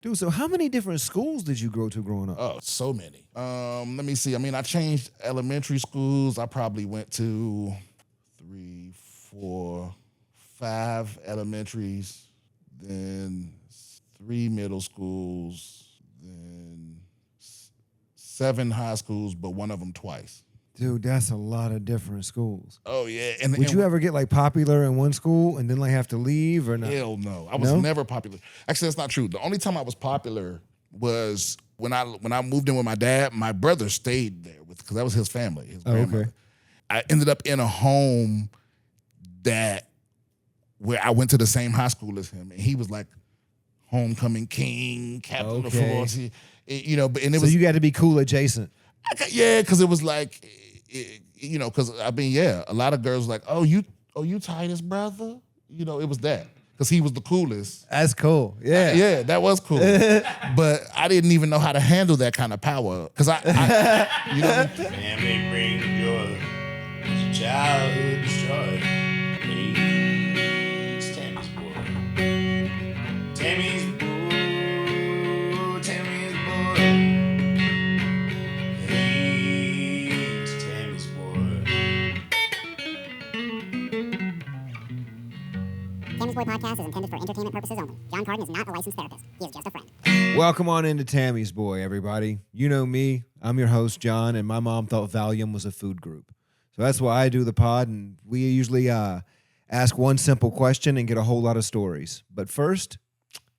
Dude, so how many different schools did you go to growing up? Oh, so many. Let me see. I mean, I changed elementary schools. I probably went to 3, 4, 5 elementaries, then 3 middle schools, then 7 high schools, but one of them twice. Dude, that's a lot of different schools. Oh yeah. Would you ever get like popular in one school and then like have to leave or not? Hell no. I was never popular. Actually, that's not true. The only time I was popular was when I moved in with my dad. My brother stayed there because that was his family, his grandmother. Okay. I ended up in a home where I went to the same high school as him, and he was like homecoming king, captain of the force. You know, and it was. So you got to be cool adjacent. Yeah, because it was like, you know, because I mean, yeah, a lot of girls were like, oh, you Titus brother, you know, it was that because he was the coolest. That's cool. Yeah, yeah, that was cool. But I didn't even know how to handle that kind of power because I you know. Family brings joy, childhood destroyed. Hey, it's Tammy's boy. Tammy's boy. Tammy's boy. Hey, it's Tammy's boy. Tammy's Boy Podcast is intended for entertainment purposes only. Jon Carden is not a licensed therapist. He is just a friend. Welcome on into Tammy's Boy, everybody. You know me. I'm your host, John, and my mom thought Valium was a food group. So that's why I do the pod, and we usually ask one simple question and get a whole lot of stories. But first,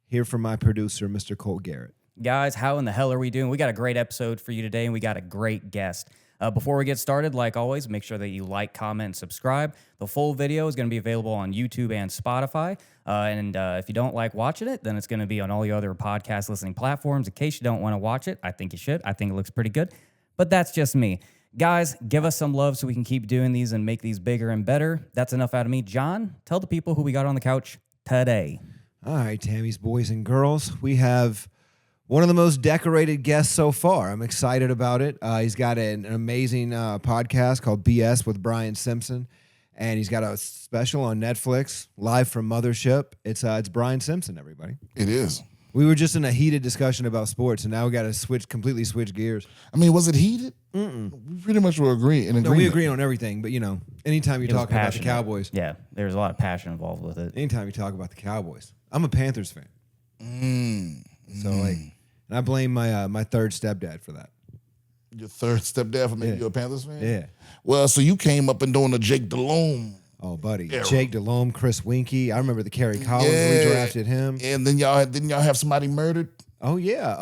hear from my producer, Mr. Cole Garrett. Guys, how in the hell are we doing? We got a great episode for you today, and we got a great guest. Before we get started, like always, make sure that you like, comment, and subscribe. The full video is going to be available on YouTube and Spotify. And if you don't like watching it, then it's going to be on all your other podcast listening platforms. In case you don't want to watch it, I think you should. I think it looks pretty good. But that's just me. Guys, give us some love so we can keep doing these and make these bigger and better. That's enough out of me. John, tell the people who we got on the couch today. All right, Tammy's boys and girls. We have one of the most decorated guests so far. I'm excited about it. He's got an amazing podcast called BS with Brian Simpson, and he's got a special on Netflix, live from Mothership. It's Brian Simpson, everybody. It is. We were just in a heated discussion about sports, and now we got to completely switch gears. I mean, was it heated? We pretty much were agreeing. No, we agree on everything, but, you know, anytime you're It was talking about the passionate. Cowboys, Yeah, there's a lot of passion involved with it. anytime you talk about the Cowboys, I'm a Panthers fan. So, like, and I blame my third stepdad for that. Your third stepdad for making you a Panthers fan? Yeah. Well, so you came up and doing the Jake Delhomme. Oh, buddy. Era. Jake Delhomme, Chris Winkie. I remember the Kerry Collins. We drafted him. And then didn't y'all have somebody murdered? Oh, yeah.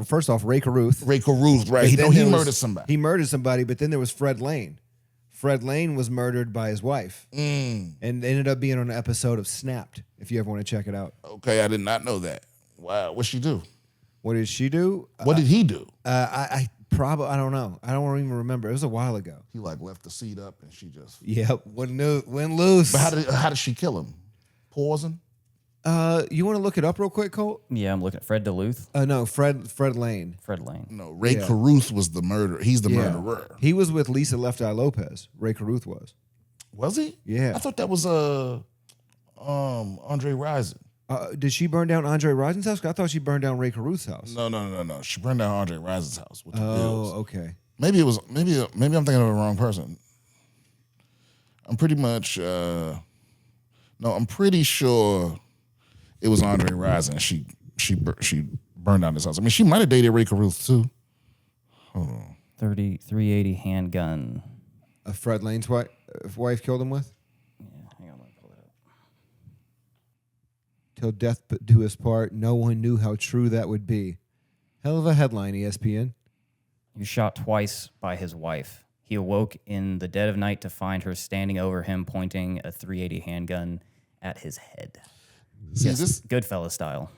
First off, Ray Caruth. Ray Caruth, right? But then He there was- murdered somebody. He murdered somebody, but then there was Fred Lane. Fred Lane was murdered by his wife and ended up being on an episode of Snapped, if you ever want to check it out. Okay, I did not know that. Wow, what'd she do? What did she do? What did he do? I don't know. I don't even remember. It was a while ago. He like left the seat up and she just. Yep. Went loose. But how did she kill him? Poison? You want to look it up real quick, Colt? Yeah, I'm looking at Fred Duluth, No, Fred Lane. Fred Lane. No, Ray Caruth was the murderer. He's the murderer. He was with Lisa Left Eye Lopez. Ray Caruth was. Was he? Yeah. I thought that was Andre Rison. Did she burn down Andre Rison's house? I thought she burned down Ray Caruth's house. No. She burned down Andre Rison's house with the Oh, bills. okay. Maybe I'm thinking of the wrong person. I'm pretty much I'm pretty sure it was Andre Rison. She burned down this house. I mean, she might have dated Ray Caruth too. Hold on. 380 handgun. Fred Lane's wife killed him with? Yeah, hang on, let me pull it up. Till death do us part. No one knew how true that would be. Hell of a headline, ESPN. He was shot twice by his wife. He awoke in the dead of night to find her standing over him, pointing a 380 handgun at his head. See Yes, this? Goodfellas style.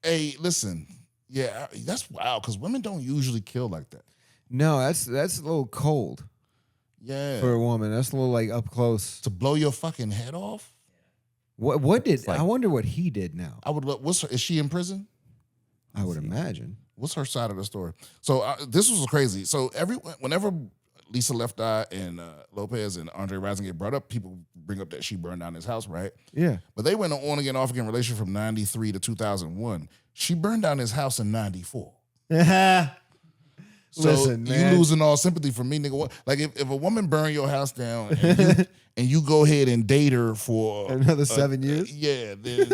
Hey, listen. Yeah, that's wild because women don't usually kill like that. No, that's a little cold Yeah. for a woman. That's a little like up close. To blow your fucking head off? What did like- I wonder what he did now? Is she in prison? I would imagine. What's her side of the story? So this was crazy. So whenever Lisa Left Eye and Lopez and Andre Rison get brought up, people bring up that she burned down his house, right? Yeah. But they went on again, off again relationship from 93 to 2001. She burned down his house in 94. So Listen, man. you losing all sympathy for me, nigga. Like if a woman burn your house down and you go ahead and date her for Another 7 years? yeah, then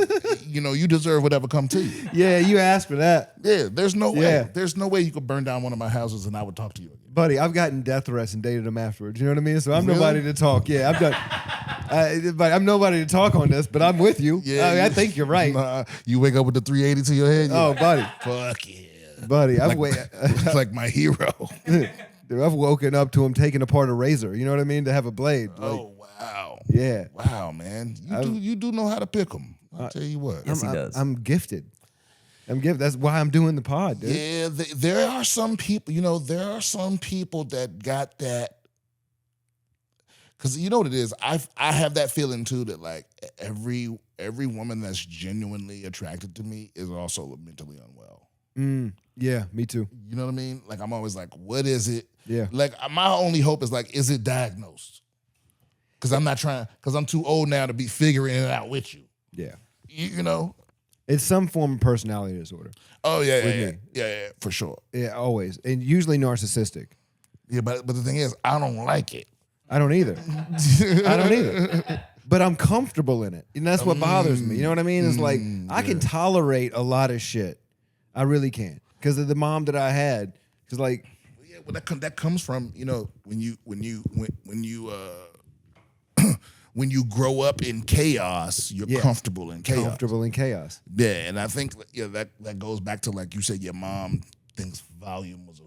you deserve whatever come to you. Yeah, you asked for that. Yeah, there's no way. Yeah. There's no way you could burn down one of my houses and I would talk to you again. Buddy, I've gotten death threats and dated them afterwards. You know what I mean? So I'm Really? nobody to talk. Yeah, I've done. But I'm nobody to talk on this, but I'm with you. Yeah, I think you're right. Nah, you wake up with the 380 to your head. You're Oh, like, buddy. fuck yeah. Buddy, Like my hero. Dude, I've woken up to him taking apart a razor. You know what I mean? To have a blade. Like, Oh wow. yeah. Wow, man. You do know how to pick them. I'll tell you what. Yes, he does. I'm gifted. That's why I'm doing the pod, dude. Yeah, there are some people, there are some people that got that. Because you know what it is? I have that feeling too that like every woman that's genuinely attracted to me is also mentally unwell. Yeah, me too. You know what I mean? Like I'm always like, what is it? Yeah. Like my only hope is like, is it diagnosed? Because I'm too old now to be figuring it out with you. Yeah. You know? It's some form of personality disorder. Oh yeah, With yeah, me. yeah, for sure. Yeah, always. And usually narcissistic. Yeah, but the thing is, I don't like it. I don't either. I don't either. But I'm comfortable in it. And that's what bothers me. You know what I mean? It's like I can tolerate a lot of shit. I really can. Because of the mom that I had. Because like, Yeah, well, that comes from when you grow up in chaos, you're Yeah. comfortable in chaos. comfortable in chaos. Yeah, and I think that goes back to like you said, your mom thinks volume was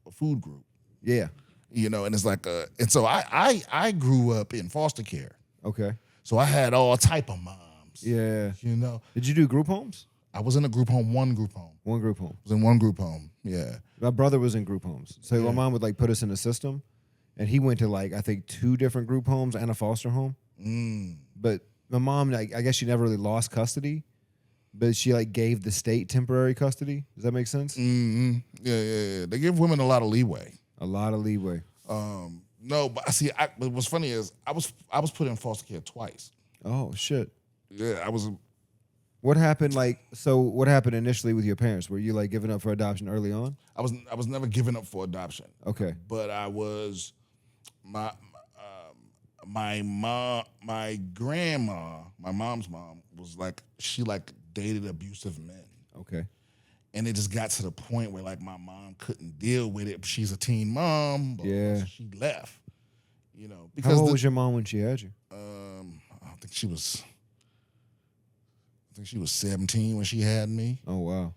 a food group. Yeah. And it's like and so I grew up in foster care, Okay. so I had all type of moms. Yeah. Did you do group homes? I was in a group home, one group home. One group home. I was in one group home. Yeah. My brother was in group homes. So my mom would like put us in a system. And he went to like, I think 2 different group homes and a foster home. But my mom, like, I guess she never really lost custody. But she like gave the state temporary custody. Does that make sense? Mm-hmm. Yeah. They give women a lot of leeway. A lot of leeway. No, but but what's funny is I was put in foster care twice. Oh, shit. Yeah, I was. What happened? What happened initially with your parents? Were you like giving up for adoption early on? I was never given up for adoption. Okay. But I was my mom, my grandma, my mom's mom was like she like dated abusive men. Okay. And it just got to the point where like my mom couldn't deal with it. She's a teen mom. But Yeah. she left. How Because old was your mom when she had you? I think she was 17 when she had me. Oh, wow.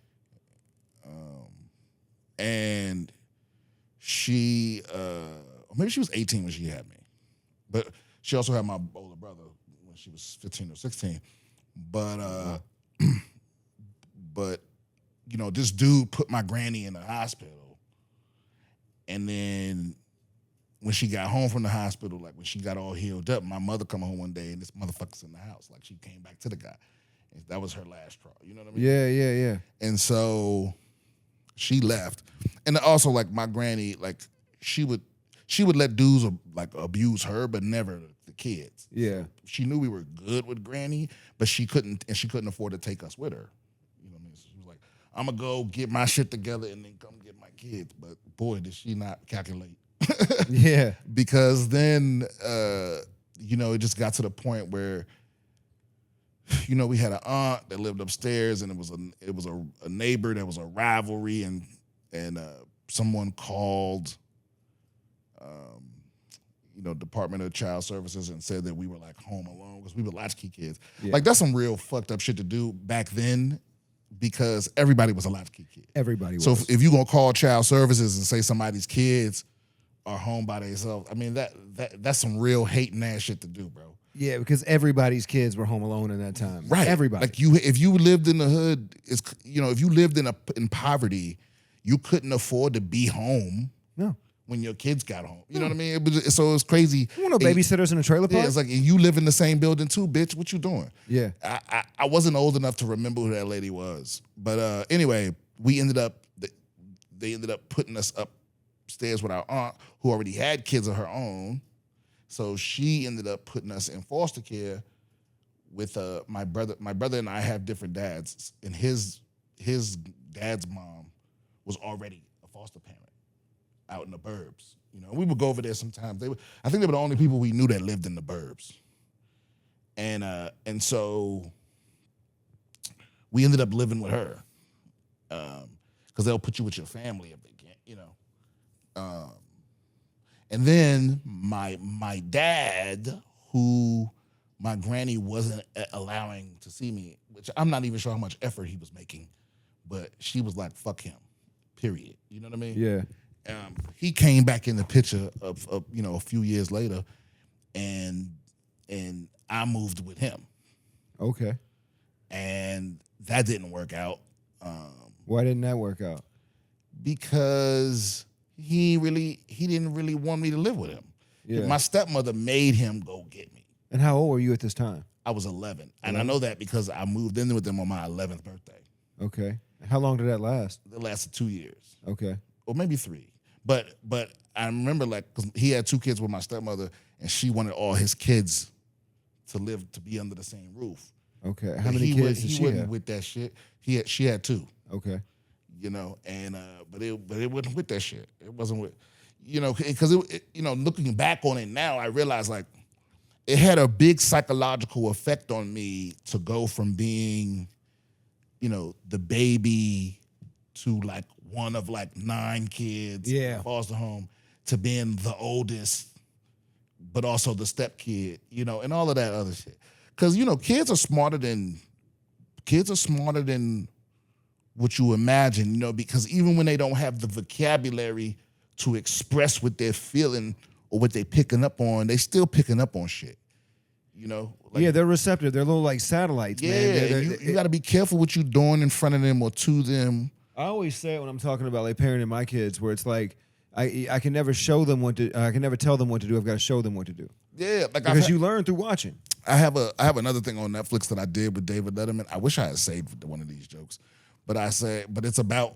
And she or maybe she was 18 when she had me. But she also had my older brother when she was 15 or 16. But this dude put my granny in the hospital. And then when she got home from the hospital, like when she got all healed up, my mother come home one day and this motherfucker's in the house. Like she came back to the guy. And that was her last straw. You know what I mean? Yeah. And so she left. And also like my granny, like she would let dudes like abuse her, but never the kids. Yeah. She knew we were good with granny, but she couldn't afford to take us with her. You know what I mean? So she was like, I'm gonna go get my shit together and then come get my kids. But boy, did she not calculate. Yeah. Because then it just got to the point where we had an aunt that lived upstairs, and it was a neighbor that was a rivalry, and someone called Department of Child Services and said that we were like home alone because we were latchkey kids. Yeah. Like that's some real fucked up shit to do back then because everybody was a latchkey kid. Everybody was. So if you're gonna call child services and say somebody's kids are home by themselves, I mean that's some real hating ass shit to do, bro. Yeah, because everybody's kids were home alone in that time. Right. Everybody. Like if you lived in the hood, if you lived in poverty, you couldn't afford to be home. No. When your kids got home. You know what I mean? So it's crazy. You want no babysitters in a trailer park? Yeah, it's like, and you live in the same building too, bitch. What you doing? Yeah. I wasn't old enough to remember who that lady was. But anyway, they ended up putting us up upstairs with our aunt who already had kids of her own. So she ended up putting us in foster care with my brother. My brother and I have different dads, and his dad's mom was already a foster parent out in the burbs. You know, we would go over there sometimes. I think they were the only people we knew that lived in the burbs. And so we ended up living with her because they'll put you with your family if they can't, you know. And then my dad, who my granny wasn't allowing to see me, which I'm not even sure how much effort he was making, but she was like, fuck him, period. You know what I mean? Yeah. He came back in the picture of you know, a few years later, and I moved with him. Okay. And that didn't work out. Why didn't that work out? Because he didn't really want me to live with him. Yeah. My stepmother made him go get me. And how old were you at this time? I was 11. And I know that because I moved in with them on my 11th birthday. Okay. How long did that last? It lasted 2 years. Okay. Or maybe 3. But I remember, like, because he had 2 kids with my stepmother, and she wanted all his kids to be under the same roof. Okay. How many kids did she wasn't have? with that shit. She had 2. Okay. You know, and but it wasn't with that shit. It wasn't with, you know, because you know, looking back on it now, I realized like it had a big psychological effect on me to go from being, you know, the baby to like one of like 9 kids in a foster home to being the oldest, but also the step kid, you know, and all of that other shit. Because, you know, kids are smarter than what you imagine, you know, because even when they don't have the vocabulary to express what they're feeling or what they're picking up on, they still picking up on shit, you know? Like, yeah, they're receptive. They're little like satellites, man. You got to be careful what you're doing in front of them or to them. I always say it when I'm talking about like parenting my kids, where it's like I can never show them what to. I can never tell them what to do. I've got to show them what to do. Yeah, like because you learn through watching. I have another thing on Netflix that I did with David Letterman. I wish I had saved one of these jokes, but it's about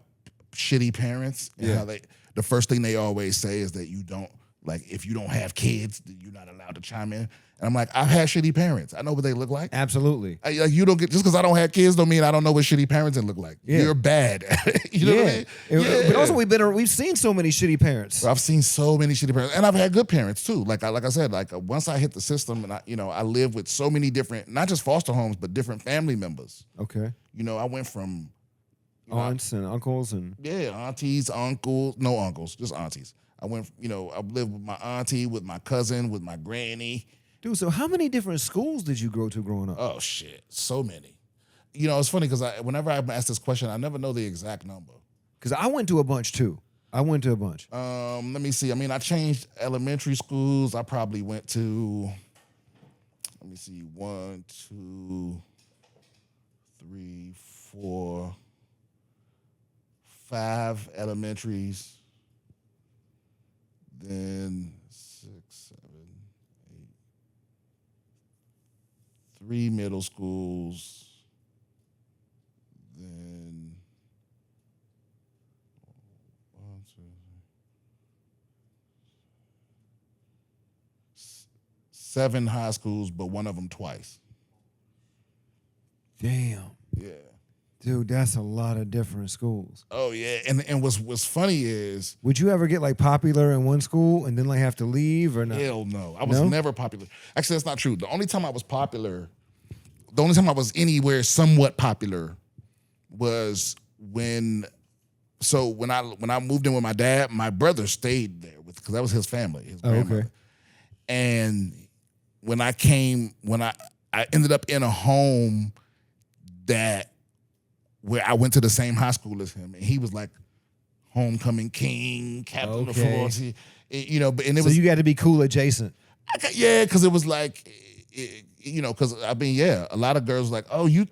shitty parents and how the first thing they always say is that you don't, like, if you don't have kids, you're not allowed to chime in. And I'm like, I've had shitty parents. I know what they look like. Absolutely. Like, you don't get, just because I don't have kids don't mean I don't know what shitty parenting look like. Yeah. You're bad. You know what I mean? But also we've seen so many shitty parents. I've seen so many shitty parents, and I've had good parents too. Like I said, once I hit the system, and I lived with so many different, not just foster homes, but different family members. Okay. You know, I went from aunts and uncles and aunties, uncles, no uncles, just aunties. I went, I lived with my auntie, with my cousin, with my granny. Dude, so how many different schools did you go to growing up? Oh shit, so many. You know, it's funny because whenever I'm asked this question, I never know the exact number. Because I went to a bunch too. Let me see. I mean, I changed elementary schools. I probably went to, 1, 2, 3, 4, 5 elementaries. Then 6, 7, 8, 3 middle schools. Then 1, 2, 3, 7 high schools, but one of them twice. Damn. Yeah. Dude, that's a lot of different schools. Oh yeah, and what's funny is, would you ever get like popular in one school and then like have to leave or not? Hell no, I was never popular. Actually, that's not true. The only time I was anywhere somewhat popular was when I moved in with my dad. My brother stayed there because that was his family, his grandmother. Okay. And when I ended up in a home where I went to the same high school as him, and he was like homecoming king, captain of sorority, So you got to be cool adjacent. Because it was like, because a lot of girls were like, oh you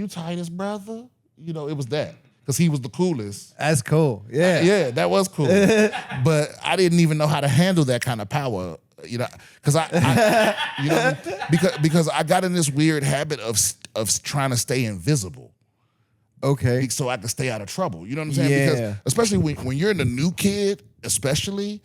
Titus brother, it was that because he was the coolest. That's cool. Yeah, that was cool. But I didn't even know how to handle that kind of power. Because because I got in this weird habit of trying to stay invisible. Okay. So I could stay out of trouble. You know what I'm saying? Yeah. Because especially when you're the new kid, especially,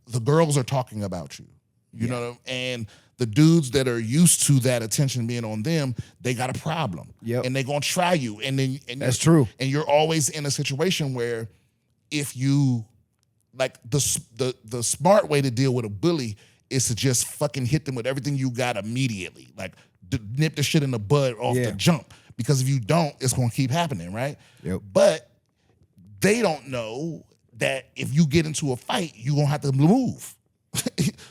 the girls are talking about you. You know what I mean? And the dudes that are used to that attention being on them, they got a problem. Yep. And they're gonna try you. And then That's true. And you're always in a situation where if you like the smart way to deal with a bully is to just fucking hit them with everything you got immediately. Like nip the shit in the bud off the jump. Because if you don't, it's gonna keep happening, right? Yep. But they don't know that if you get into a fight, you're gonna have to move.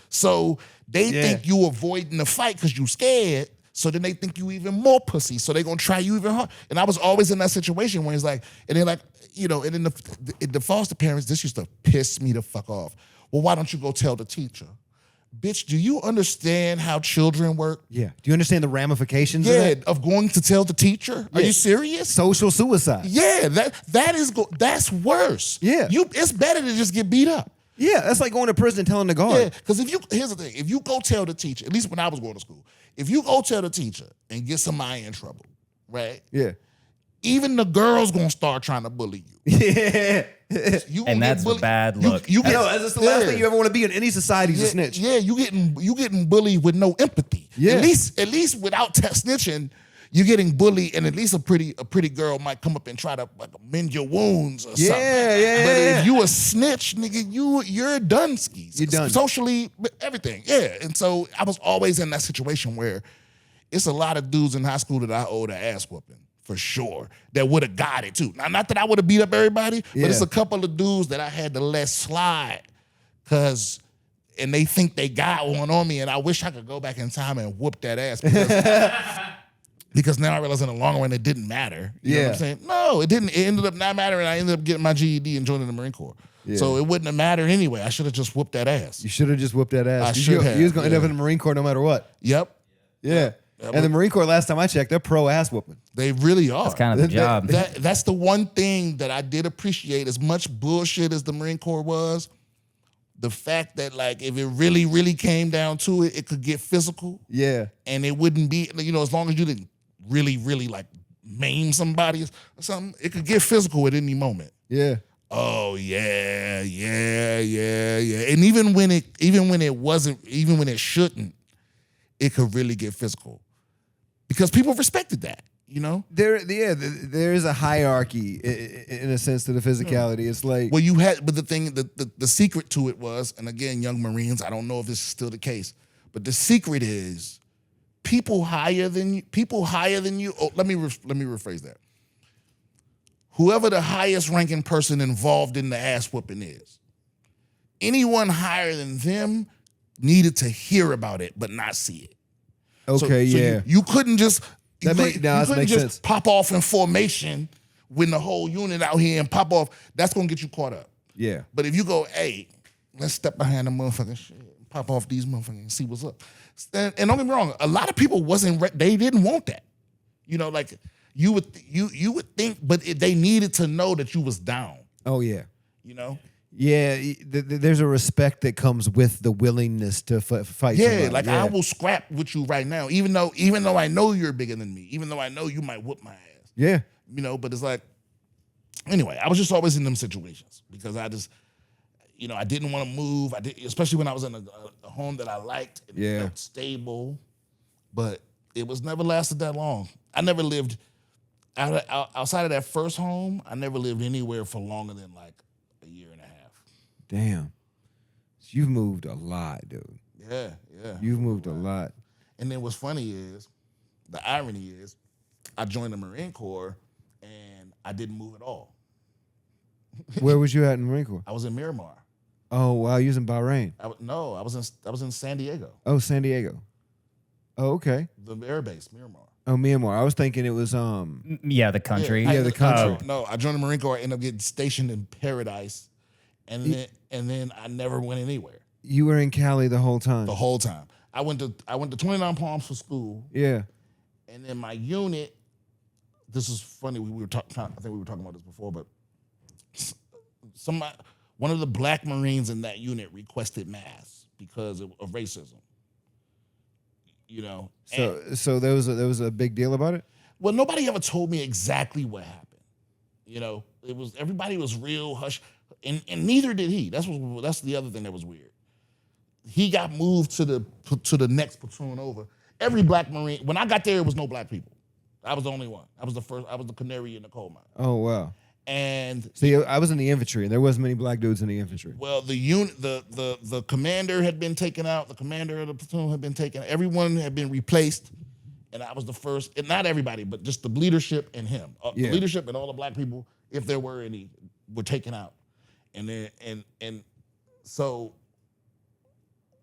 So they think you avoiding the fight because you scared. So then they think you even more pussy. So they're gonna try you even harder. And I was always in that situation where it's like, and they're like, you know, and then the foster parents, this used to piss me the fuck off. Well, why don't you go tell the teacher? Bitch, do you understand how children work? Yeah. Do you understand the ramifications Yeah, of that? of going to tell the teacher? Are you serious? Social suicide. Yeah, that's worse. Yeah. It's better to just get beat up. Yeah, that's like going to prison and telling the guard. Yeah, because here's the thing, if you go tell the teacher, at least when I was going to school, if you go tell the teacher and get somebody in trouble, right? Yeah. Even the girl's gonna start trying to bully you. Yeah. And that's a bad look. I know, that's the last thing you ever want to be in any society is a snitch. Yeah, you getting bullied with no empathy. Yeah. At least without snitching, you're getting bullied, and at least a pretty girl might come up and try to like mend your wounds or something. Yeah. But if you a snitch, nigga, you're done skis. You're done. Socially, everything. Yeah. And so I was always in that situation where it's a lot of dudes in high school that I owed an ass whooping. For sure, that would have got it too. Now, not that I would have beat up everybody, but it's a couple of dudes that I had to let slide, and they think they got one on me, and I wish I could go back in time and whoop that ass because now I realize in the long run it didn't matter. You know what I'm saying? No, it didn't. It ended up not mattering. I ended up getting my GED and joining the Marine Corps. Yeah. So it wouldn't have mattered anyway. I should have just whooped that ass. You should have just whooped that ass. I should have. You was going to end up in the Marine Corps no matter what. Yep. Yeah. And the Marine Corps, last time I checked, they're pro ass whooping. They really are. That's kind of the job. That's the one thing that I did appreciate. As much bullshit as the Marine Corps was, the fact that like if it really, really came down to it, it could get physical. Yeah. And it wouldn't be, you know, as long as you didn't really, really like maim somebody or something, it could get physical at any moment. Yeah. Oh yeah. And even when it shouldn't, it could really get physical. Because people respected that, you know? There is a hierarchy in a sense to the physicality. It's like, Well, but the thing, the secret to it was, and again, young Marines, I don't know if this is still the case, but the secret is people higher than you. Oh, let me rephrase that. Whoever the highest ranking person involved in the ass whooping is, anyone higher than them needed to hear about it but not see it. okay, So yeah. you couldn't just That makes sense. pop off in formation when the whole unit out here and pop off. That's gonna get you caught up. Yeah. But if you go, hey, let's step behind the motherfucking shit, pop off these motherfuckers and see what's up. And don't get me wrong, a lot of people they didn't want that. You know, like you would think, but they needed to know that you was down. Oh, yeah. You know. Yeah, there's a respect that comes with the willingness to fight. Yeah, somebody. like I will scrap with you right now, even though I know you're bigger than me, even though I know you might whoop my ass. Yeah. You know, but it's like, anyway, I was just always in them situations because I just, you know, I didn't want to move. I did, especially when I was in a home that I liked and it felt stable, but it was never lasted that long. I never lived outside of that first home. I never lived anywhere for longer than like a year and a half. Damn. You've moved a lot, dude. Yeah. You've moved a lot. And then what's funny is, the irony is, I joined the Marine Corps and I didn't move at all. Where was you at in the Marine Corps? I was in Miramar. Oh, wow, you was in Bahrain. I was in San Diego, Oh, San Diego. Oh, okay. the air base, Miramar. Oh, Myanmar. I was thinking it was Yeah, the country. Yeah, the country. No, I joined the Marine Corps. I ended up getting stationed in Paradise, and then I never went anywhere you were in Cali the whole time. the whole time. I went to 29 Palms for school, Yeah. and then my unit. This is funny. We were talking. I think we were talking about this before, but one of the black Marines in that unit requested mass because of racism. You know, So there was a big deal about it? Well, nobody ever told me exactly what happened. You know, everybody was real hush, and neither did he. That's the other thing that was weird. He got moved to the next platoon over. Every black Marine, when I got there, it was no black people. I was the only one. I was the canary in the coal mine. Oh wow. And See, I was in the infantry, and there wasn't many black dudes in the infantry. well, the commander had been taken out. The commander of the platoon had been taken. Everyone had been replaced, and I was the first. And not everybody, but just the leadership and him. The leadership and all the black people, if there were any, were taken out. And then and so,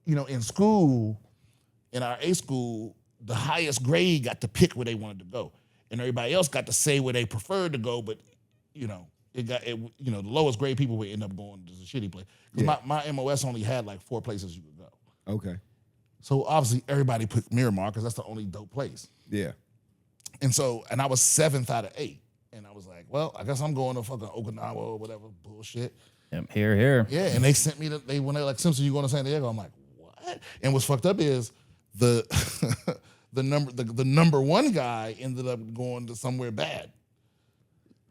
you know, in school, in our A school, the highest grade got to pick where they wanted to go, and everybody else got to say where they preferred to go. But you know, the lowest grade people would end up going to the shitty place. Because my MOS only had like 4 places you could go. Okay. So obviously everybody picked Miramar because that's the only dope place. Yeah. And I was 7th out of 8. And I was like, well, I guess I'm going to fucking Okinawa or whatever bullshit. Here. Yeah, and they sent me when they're like, Simpson, you going to San Diego? I'm like, what? And what's fucked up is the the number one guy ended up going to somewhere bad.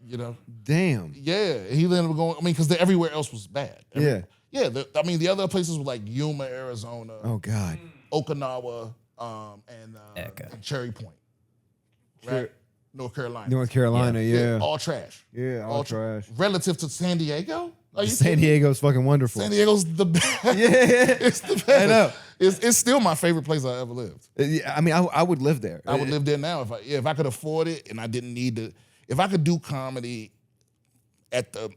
You know? Damn. Yeah, he ended up going. I mean, because everywhere else was bad. Yeah. Yeah. The other places were like Yuma, Arizona, Oh God. Okinawa, and Cherry Point, right? North Carolina. North Carolina. Yeah. All trash. Yeah. All trash. Relative to San Diego. Are you San kidding me? Diego's fucking wonderful. San Diego's the best. Yeah. It's the best. I know. It's still my favorite place I ever lived. Yeah, I mean, I would live there. I would live there now if I could afford it and I didn't need to. If I could do comedy at the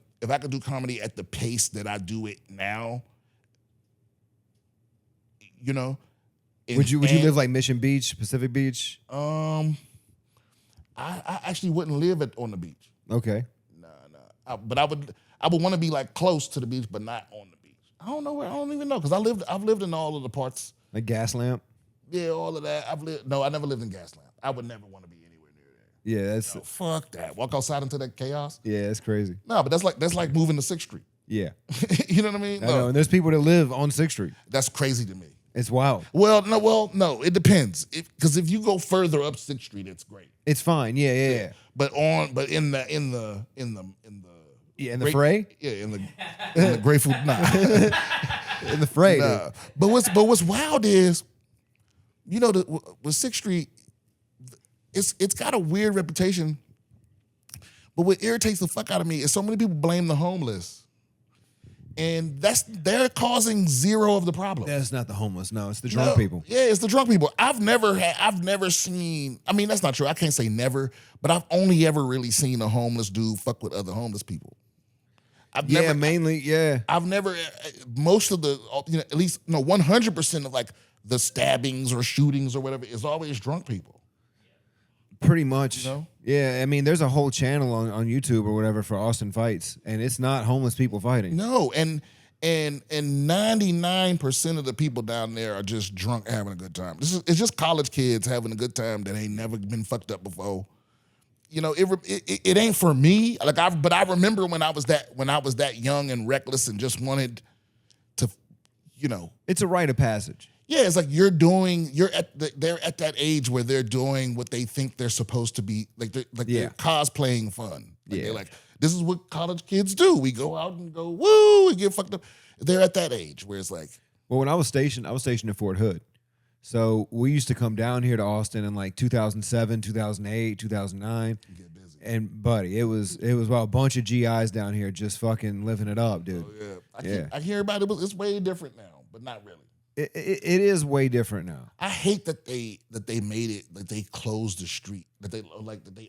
pace that I do it now, you know. Would you live like Mission Beach, Pacific Beach? I actually wouldn't live on the beach. Okay. Nah. But I would want to be like close to the beach, but not on the beach. I don't know where. I don't even know because I've lived in all of the parts. Like Gaslamp? Yeah, all of that. I never lived in Gaslamp. I would never want to be anywhere near there. Yeah, that's Fuck that. Walk outside into that chaos. yeah, it's crazy. No, but that's like moving to 6th Street. Yeah, You know what I mean? I know. And there's people that live on 6th Street. That's crazy to me. It's wild. Well, no, it depends. Because if you go further up 6th Street, it's great. It's fine. Yeah. But in the Yeah, in the fray? Yeah, in the Grateful In the fray. Nah. But what's wild is, you know, with 6th Street, it's got a weird reputation. But what irritates the fuck out of me is so many people blame the homeless. And they're causing zero of the problem. That's not the homeless. No, it's the drunk people. Yeah, it's the drunk people. I've never seen, I mean, that's not true. I can't say never, but I've only ever really seen a homeless dude fuck with other homeless people. Mainly. I've never, most of the, you know, at least, no, 100% of like the stabbings or shootings or whatever is always drunk people. Pretty much. You know? Yeah, I mean, there's a whole channel on YouTube or whatever for Austin Fights, and it's not homeless people fighting. No, and 99% of the people down there are just drunk having a good time. It's just college kids having a good time that ain't never been fucked up before. You know, it ain't for me. But I remember when I was that young and reckless and just wanted to, you know. It's a rite of passage. Yeah, it's like they're at that age where they're doing what they think they're supposed to be, they're cosplaying fun. They're like, this is what college kids do. We go out and go, woo, and get fucked up. They're at that age where it's like. Well, when I was stationed in Fort Hood. So we used to come down here to Austin in like 2007, 2008, 2009. Get busy. And buddy, it was a bunch of GIs down here just fucking living it up, dude. Oh, yeah. I hear about it, but it's way different now, but not really. It is way different now. I hate that they made it, that they closed the street, that they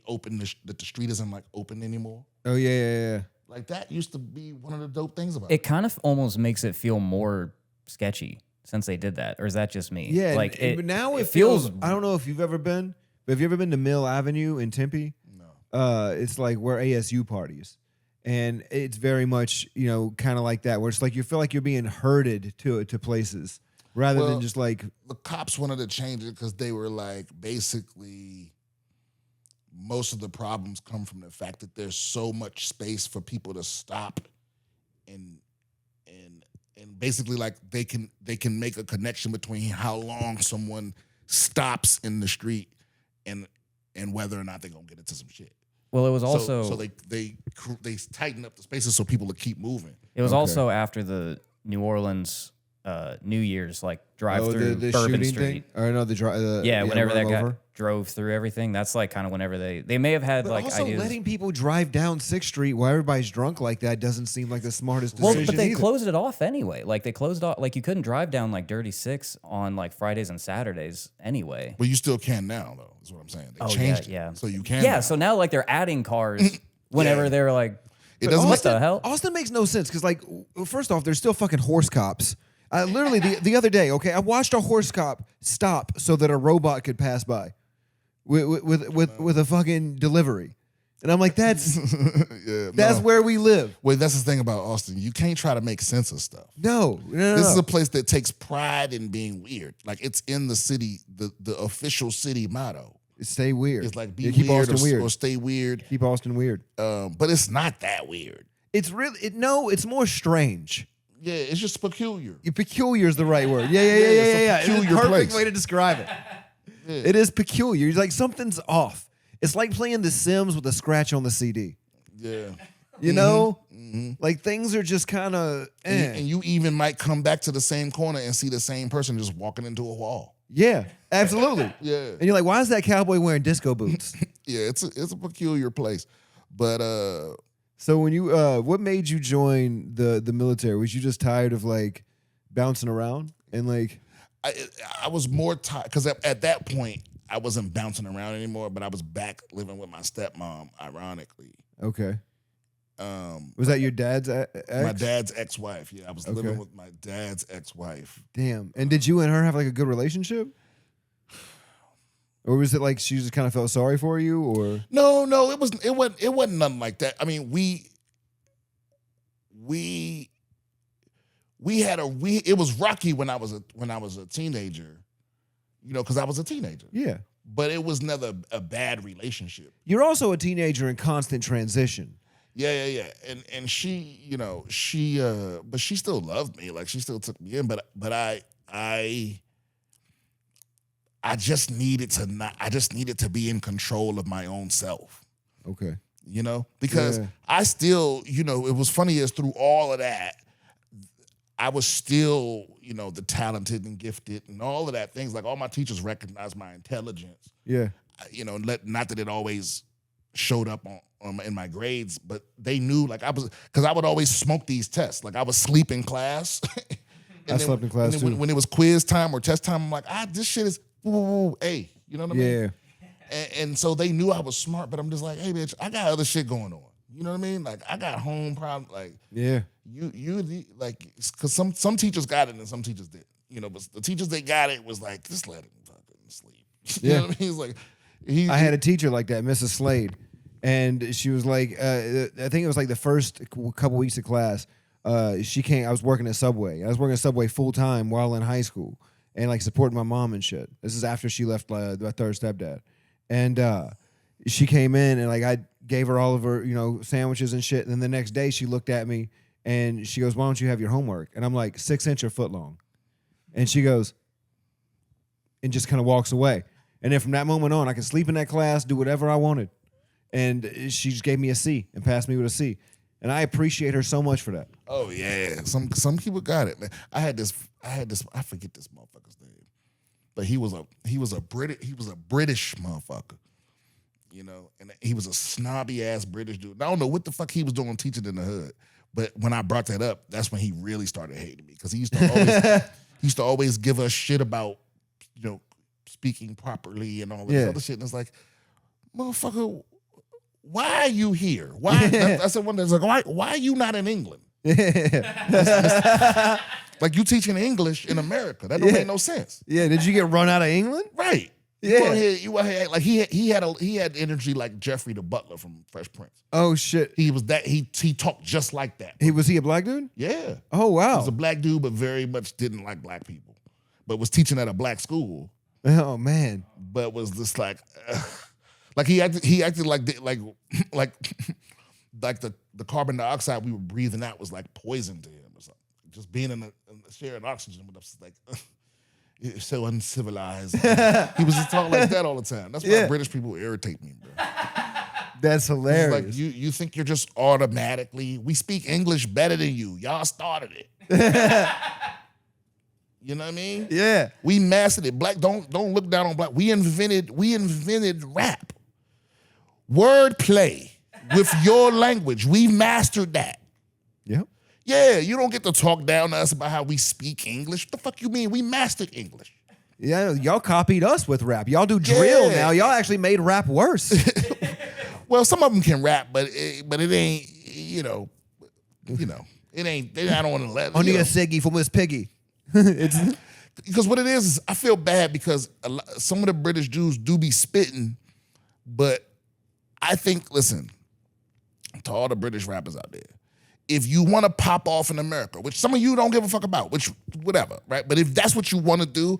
opened that the street isn't like open anymore. Oh yeah. Like that used to be one of the dope things about It kind of almost makes it feel more sketchy since they did that, or is that just me? Yeah, like but now it feels. I don't know if you've ever been, but have you ever been to Mill Avenue in Tempe? No. It's like where ASU parties, and it's very much kind of like that, where it's like you feel like you're being herded to places. Rather than just like the cops wanted to change it because they were like, basically, most of the problems come from the fact that there's so much space for people to stop and basically like they can make a connection between how long someone stops in the street and and whether or not they're gonna get into some shit. Well, it was also so they tighten up the spaces so people will keep moving. it was also after the New Orleans New Year's like drive through the Bourbon shooting Street. thing, or no, Whenever run that guy over. drove through everything, that's like kind of whenever they may have had But like also ideas. letting people drive down 6th Street while everybody's drunk like that doesn't seem like the smartest Well, decision. but they either. closed it off anyway. Like they closed off, like you couldn't drive down like Dirty Six on like Fridays and Saturdays anyway. But you still can now, though. Is what I'm saying. They Oh, changed yeah. it, so you can. Yeah, now. so now like they're adding cars whenever they're like, It doesn't- what the hell? Austin makes no sense because, like, first off, there's still fucking horse cops. Literally, the other day, okay, I watched a horse cop stop so that a robot could pass by with a fucking delivery, and I'm like, that's no. where we live. Wait, that's the thing about Austin. You can't try to make sense of stuff. No. This is a place that takes pride in being weird. Like it's in the city, the official city motto. Stay weird. It's like be keep weird, Austin weird. or stay weird. Keep Austin weird. But it's not that weird. It's really it's more strange. Yeah, it's just peculiar. Peculiar is the right word. Yeah. it's a It's a peculiar perfect place. way to describe it. It is peculiar. You're like, something's off. It's like playing The Sims with a scratch on the CD. Yeah. You know? Like things are just kind of And you even might come back to the same corner and see the same person just walking into a wall. Yeah, absolutely. Yeah. And you're like, why is that cowboy wearing disco boots? Yeah, it's a peculiar place. But So when you what made you join the military? Was you just tired of like bouncing around and like I was more tired because at that point I wasn't bouncing around anymore, but I was back living with my stepmom, ironically. okay. Was that your dad's ex? My dad's ex-wife. Yeah, I was living Okay. with my dad's ex-wife. Damn. And did you and her have like a good relationship? Or was it like she just kind of felt sorry for you, or No, it wasn't nothing like that. I mean, it was rocky when I was a teenager, because I was a teenager. yeah? But it was never a bad relationship. You're also a teenager in constant transition. Yeah. And she, but she still loved me. Like she still took me in. But I just needed to be in control of my own self. Okay. Because Yeah. I still, it was funny as through all of that, I was still, the talented and gifted and all of that things. Like all my teachers recognized my intelligence. Yeah. Not that it always showed up in my grades, but they knew because I would always smoke these tests. Like I would sleep in class. I slept in class too. When it was quiz time or test time, I'm like, this shit is A. You know what I mean? Yeah. And so they knew I was smart, but I'm just like, hey, bitch, I got other shit going on. You know what I mean? Like I got home problems. Like Yeah. because some teachers got it and some teachers didn't. But the teachers that got it was like, just let him fucking sleep. You know what I mean? He's like, I had a teacher like that, Mrs. Slade, and she was like, I think it was like the first couple weeks of class. She came. I was working at Subway. I was working at Subway full time while in high school, and like supporting my mom and shit. This is after she left my third stepdad, and she came in and like I gave her all of her sandwiches and shit. And then the next day she looked at me and she goes, "Why don't you have your homework?" And I'm like, 6 inch or foot long, and she goes, and just kind of walks away. And then from that moment on, I could sleep in that class, do whatever I wanted. And she just gave me a C and passed me with a C. And I appreciate her so much for that. oh yeah, some people got it, man. I forget this motherfucker's name, but he was a British motherfucker, and he was a snobby ass British dude. I don't know what the fuck he was doing teaching in the hood, but when I brought that up, that's when he really started hating me because he used to always give us shit about speaking properly and all this other shit. And it's like, motherfucker, why are you here? Why? I said one day, like, why are you not in England? Like you teaching English in America. That don't make no sense. Yeah, did you get run out of England? Right. Yeah. You out here like he had energy like Jeffrey the Butler from Fresh Prince. Oh shit. He was that he talked just like that. Was he a black dude? Yeah. Oh He wow. was a black dude, but very much didn't like black people. But was teaching at a black school. Oh man. But was just like he acted like the carbon dioxide we were breathing out was like poison to him or something. Just being in sharing oxygen with us, like, You're so uncivilized. He was just talking like that all the time. That's why British people irritate me, bro. That's hilarious. Like you think you're just automatically. We speak English better than you. Y'all started it. You know what I mean? Yeah. We mastered it. Black, don't look down on black. We invented rap. Wordplay with your language. We mastered that. Yep. Yeah, you don't get to talk down to us about how we speak English. What the fuck you mean? We mastered English. Yeah, y'all copied us with rap. Y'all do drill now. Y'all actually made rap worse. Well, some of them can rap, but it ain't, you know, it ain't. I don't want to let. Only a Siggy for Miss Piggy. It's because what it is I feel bad because some of the British Jews do be spitting, but I think, listen, to all the British rappers out there, if you want to pop off in America, which some of you don't give a fuck about, which whatever, right? But if that's what you want to do,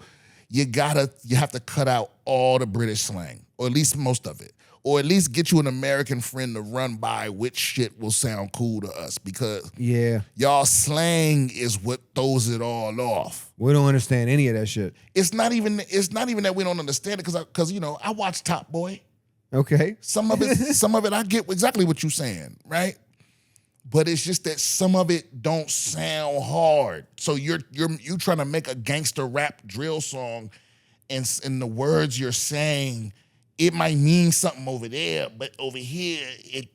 you have to cut out all the British slang, or at least most of it. Or at least get you an American friend to run by which shit will sound cool to us, because y'all slang is what throws it all off. We don't understand any of that shit. It's not even that we don't understand it, because I watch Top Boy. Okay. Some of it I get exactly what you're saying, right? But it's just that some of it don't sound hard. So you're trying to make a gangster rap drill song, and the words you're saying, it might mean something over there, but over here it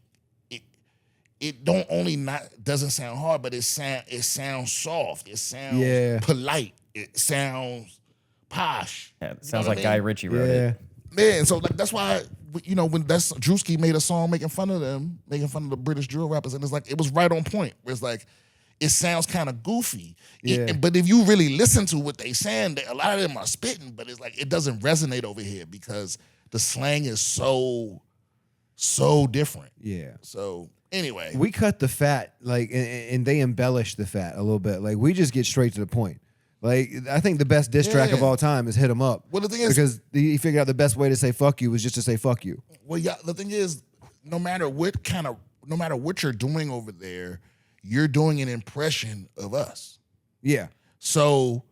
doesn't sound hard, but it sounds soft. It sounds polite. It sounds posh. Yeah, it sounds like Guy Ritchie wrote it. Man, so like that's why when Drewski made a song making fun of the British drill rappers, and it's like it was right on point. Where it's like it sounds kind of goofy, but if you really listen to what they saying, a lot of them are spitting, but it's like it doesn't resonate over here because the slang is so different. Yeah. So anyway, we cut the fat, like, and they embellish the fat a little bit. Like, we just get straight to the point. Like, I think the best diss track of all time is "Hit 'Em Up." Well, the thing is, because he figured out the best way to say "fuck you" was just to say "fuck you." Well, yeah. The thing is, no matter what you're doing over there, you're doing an impression of us. Yeah. So.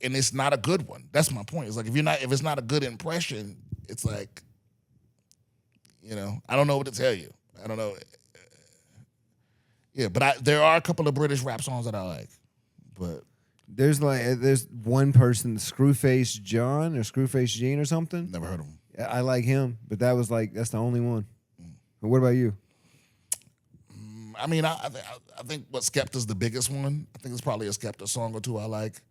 And it's not a good one. That's my point. It's like if it's not a good impression, it's like, I don't know what to tell you. I don't know. Yeah, but there are a couple of British rap songs that I like. But there's one person, Screwface John or Screwface Gene or something. Never heard of him. I like him, but that's the only one. What about you? I mean, I think what Skepta's the biggest one. I think it's probably a Skepta song or two I like.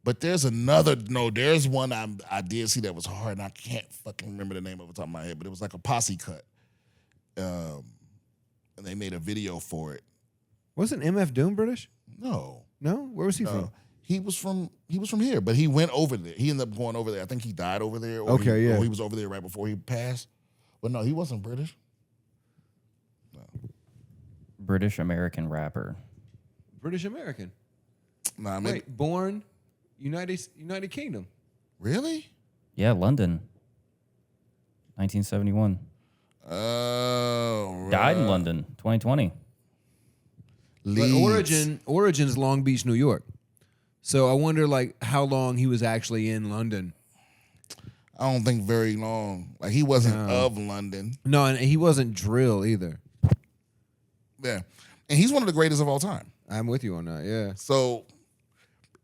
But there's one I did see that was hard, and I can't fucking remember the name of it off the top of my head, but it was like a posse cut. And they made a video for it. Wasn't MF Doom British? No. No? Where was he from? He was from here, but he went over there. He ended up going over there. I think he died over there. Or he was over there right before he passed. But no, he wasn't British. No. British American rapper. British American. Nah, wait, born United Kingdom. Really? Yeah, London. 1971. Oh, died in London, 2020. But origin's Long Beach, New York. So I wonder, like, how long he was actually in London. I don't think very long. Like, he wasn't of London. No, and he wasn't drill either. Yeah. And he's one of the greatest of all time. I'm with you on that, yeah. So,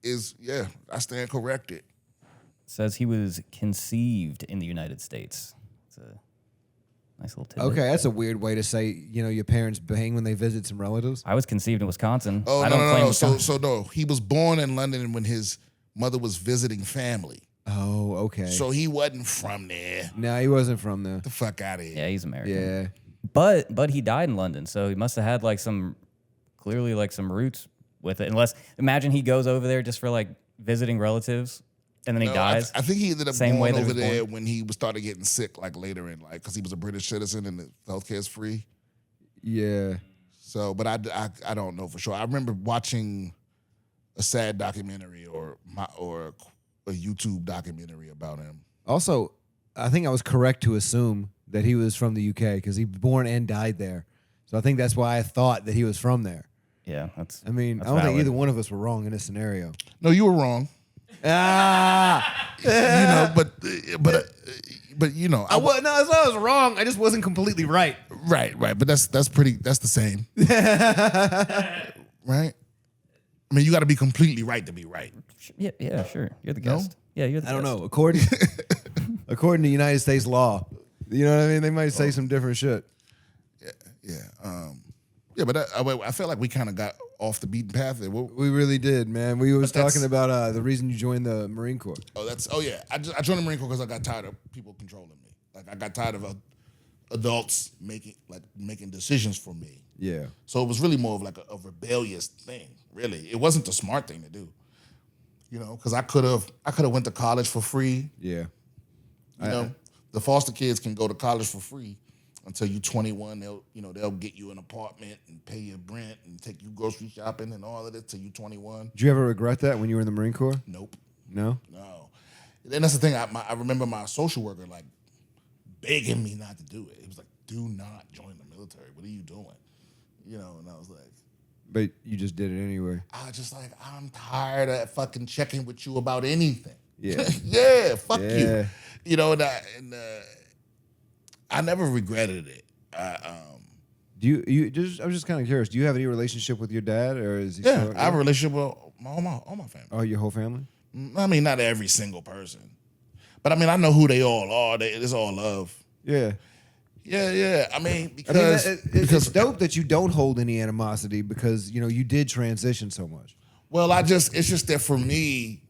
I stand corrected. Says he was conceived in the United States. It's a nice little tidbit. Okay, that's a weird way to say, your parents bang when they visit some relatives. I was conceived in Wisconsin. Oh, I don't claim no. Wisconsin. So no, he was born in London when his mother was visiting family. Oh, okay. So he wasn't from there. No, he wasn't from there. Get the fuck out of here. Yeah, he's American. Yeah. But he died in London, so he must have had clearly some roots with it. Unless, imagine he goes over there just for like visiting relatives, and then he dies. I think he ended up Same way going that over he was there born. when he started getting sick, like later in life, because he was a British citizen and the healthcare is free. Yeah. So, but I don't know for sure. I remember watching a sad documentary or a YouTube documentary about him. Also, I think I was correct to assume that he was from the UK because he was born and died there. So I think that's why I thought that he was from there. Yeah, that's. I mean, that's I don't think valid. either one of us were wrong in this scenario. No, you were wrong. Ah, You know, but you know, no, I was wrong. I just wasn't completely right. right. But that's the same, right? I mean, you got to be completely right to be right. Yeah, sure. You're the No? guest. Yeah, you're the I don't guest. know. According to United States law, you know what I mean? They might say some different shit. Yeah, but I felt like we kind of got off the beaten path there. We really did, man. We was that's- talking about the reason you joined the Marine Corps. I joined the Marine Corps because I got tired of people controlling me. Like I got tired of adults making decisions for me. Yeah. So it was really more of like a rebellious thing. Really, it wasn't the smart thing to do. You know, because I could have went to college for free. Yeah. You know, the foster kids can go to college for free until you're 21. They'll get you an apartment and pay your rent and take you grocery shopping and all of that till you're 21. Did you ever regret that when you were in the Marine Corps? Nope. No? No. And that's the thing. I remember my social worker like begging me not to do it. He was like, "Do not join the military. What are you doing?" You know, and I was like, But you just did it anyway. I was just like, I'm tired of fucking checking with you about anything. Yeah. Yeah, fuck Yeah. you. You know, and I never regretted it. Do you just? I'm just kind of curious. Do you have any relationship with your dad, or is he? Yeah, still, I have a relationship with all my family. Oh, your whole family? I mean, not every single person, but I mean, I know who they all are. It's all love. Yeah. Yeah. I mean, I mean, because it's dope that you don't hold any animosity because you did transition so much. well, it's just that for me,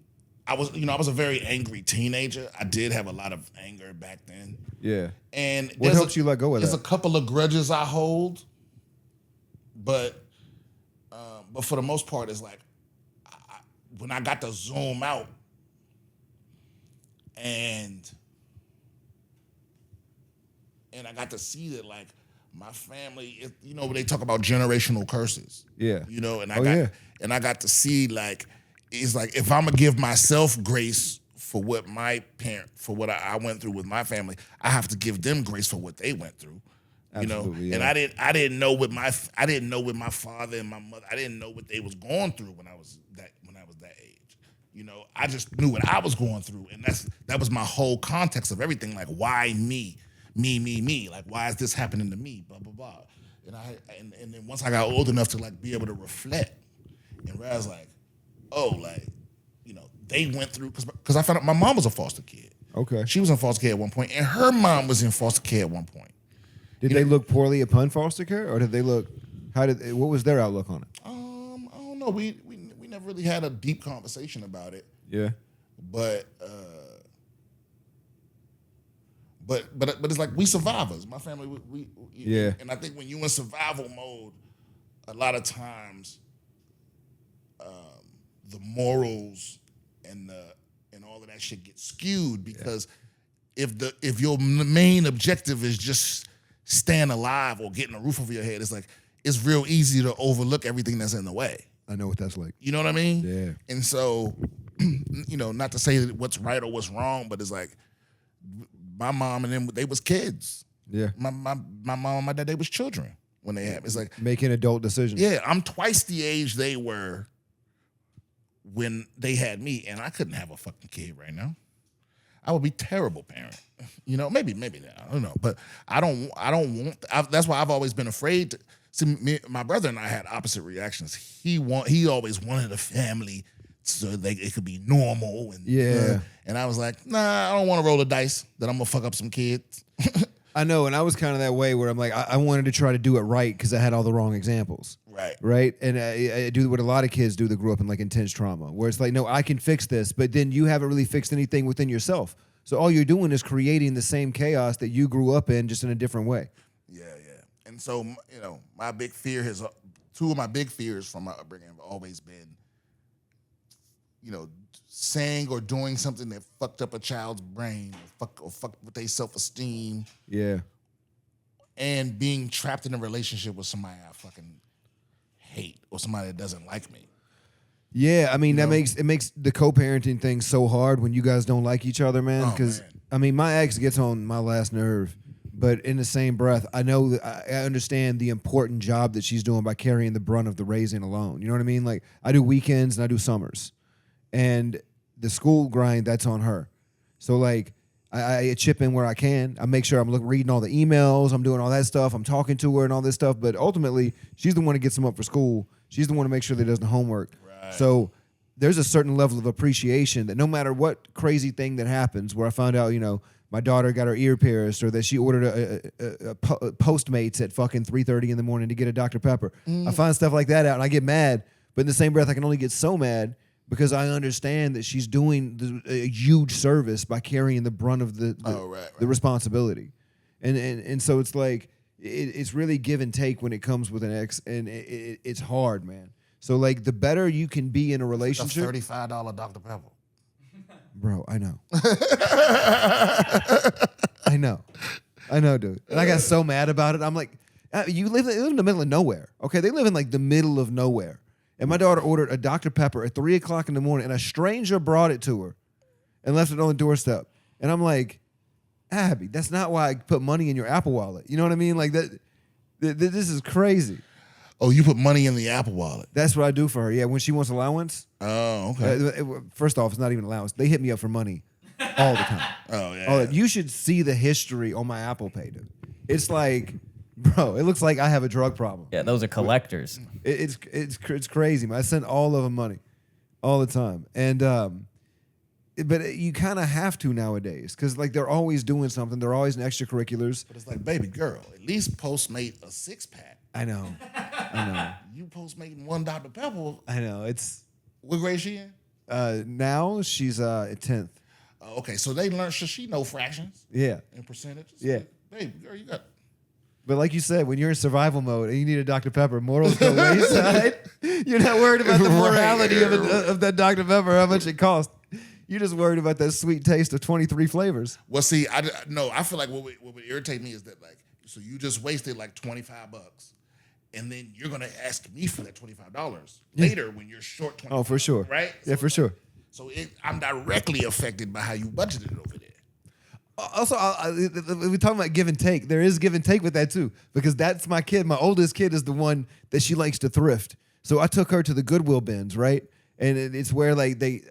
I was a very angry teenager. I did have a lot of anger back then. Yeah. And What there's helps you let go of There's that? a couple of grudges I hold, but for the most part, it's like when I got to zoom out and I got to see that like my family, they talk about generational curses. Yeah. And I got to see like it's like if I'm gonna give myself grace for what I went through with my family, I have to give them grace for what they went through. Absolutely, And yeah. I didn't know with my father and my mother, I didn't know what they was going through when I was that age. I just knew what I was going through, and that was my whole context of everything. Like, why me? Like, why is this happening to me? Blah blah blah. And then once I got old enough to like be able to reflect and realize like, oh, like, they went through because I found out my mom was a foster kid. Okay. She was in foster care at one point, and her mom was in foster care at one point. Did they look poorly upon foster care, or did they look? What was their outlook on it? I don't know. We never really had a deep conversation about it. Yeah. But it's like we survivors. My family, Yeah. And I think when you in survival mode, a lot of times, the morals and all of that shit gets skewed because if your main objective is just staying alive or getting a roof over your head, it's like it's real easy to overlook everything that's in the way. I know what that's like. You know what I mean? Yeah. And so, not to say that what's right or what's wrong, but it's like my mom and them, they was kids. Yeah. My mom and my dad, they was children when they had me. It's like, Making adult decisions. yeah, I'm twice the age they were when they had me, and I couldn't have a fucking kid right now. I would be a terrible parent. Maybe not. I don't know. But I don't want, that's why I've always been afraid to, see, my brother and I had opposite reactions. He always wanted a family so it could be normal. And, Yeah. and I was like, nah, I don't want to roll the dice that I'm going to fuck up some kids. I know, and I was kind of that way where I'm like, I wanted to try to do it right because I had all the wrong examples. Right. And I do what a lot of kids do that grew up in like intense trauma, where it's like, no, I can fix this, but then you haven't really fixed anything within yourself. So all you're doing is creating the same chaos that you grew up in, just in a different way. Yeah. And so, my big fear two of my big fears from my upbringing have always been, saying or doing something that fucked up a child's brain or fucked with their self-esteem. Yeah. And being trapped in a relationship with somebody I fucking hate or somebody that doesn't like me. Yeah, I mean, it makes the co-parenting thing so hard when you guys don't like each other, man. Because man. I mean, my ex gets on my last nerve, But in the same breath, I know that I understand the important job that she's doing by carrying the brunt of the raising alone. You know what I mean? Like, I do weekends and I do summers. And the school grind, that's on her. So, like, I chip in where I can. I make sure I'm reading all the emails. I'm doing all that stuff. I'm talking to her and all this stuff. But ultimately, she's the one that gets them up for school. She's the one to make sure they does the homework. Right. So there's a certain level of appreciation that no matter what crazy thing that happens, where I found out, my daughter got her ear pierced, or that she ordered a Postmates at fucking 3:30 in the morning to get a Dr. Pepper. I find stuff like that out, and I get mad. But in the same breath, I can only get so mad because I understand that she's doing a huge service by carrying the brunt of the responsibility. And so it's like it's really give and take when it comes with an ex, and it's hard, man. So like the better you can be in a relationship, a $35 Dr. Pepper. Bro, I know. I know, dude. And I got so mad about it. I'm like, they live in the middle of nowhere. Okay, they live in like the middle of nowhere. And my daughter ordered a Dr. Pepper at 3 o'clock in the morning, and a stranger brought it to her and left it on the doorstep. And I'm like, Abby, that's not why I put money in your Apple Wallet. You know what I mean? Like that. This is crazy. Oh, you put money in the Apple Wallet. That's what I do for her. Yeah, when she wants allowance. Oh, okay. First off, it's not even allowance. They hit me up for money all the time. Oh, yeah. You should see the history on my Apple Pay, dude. It's like, bro, it looks like I have a drug problem. Yeah, those are collectors. It's crazy, man. I send all of them money all the time. And but you kind of have to nowadays because like they're always doing something. They're always in extracurriculars. But it's like, baby girl, at least Postmate a 6-pack. I know. You Postmating one Dr. Pepper. I know. It's what grade she in? now she's at 10th. Okay, so they learned. Should she know fractions? Yeah. And percentages? Yeah. Baby girl, you got. But like you said, when you're in survival mode and you need a Dr. Pepper, mortals go wayside. You're not worried about the morality of that Dr. Pepper, how much it costs. You're just worried about that sweet taste of 23 flavors. Well, see, I feel like what would irritate me is that like, so you just wasted like $25, and then you're gonna ask me for that $25 later when you're short $25. Oh, for sure. Right? Yeah, for sure. So I'm directly affected by how you budgeted over there. Also, we're talking about give and take. There is give and take with that too, because that's my kid. My oldest kid is the one that she likes to thrift. So I took her to the Goodwill bins, right? And it's where like they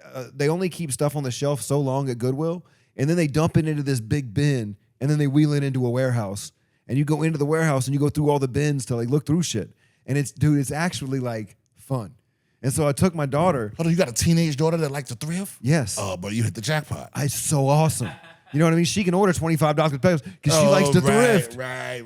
only keep stuff on the shelf so long at Goodwill, and then they dump it into this big bin, and then they wheel it into a warehouse. And you go into the warehouse and you go through all the bins to like look through shit. And it's actually like fun. And so I took my daughter. Hold on, you got a teenage daughter that likes to thrift? Yes. Oh, but you hit the jackpot. It's so awesome. You know what I mean? She can order $25 peppers because she likes to thrift. Right.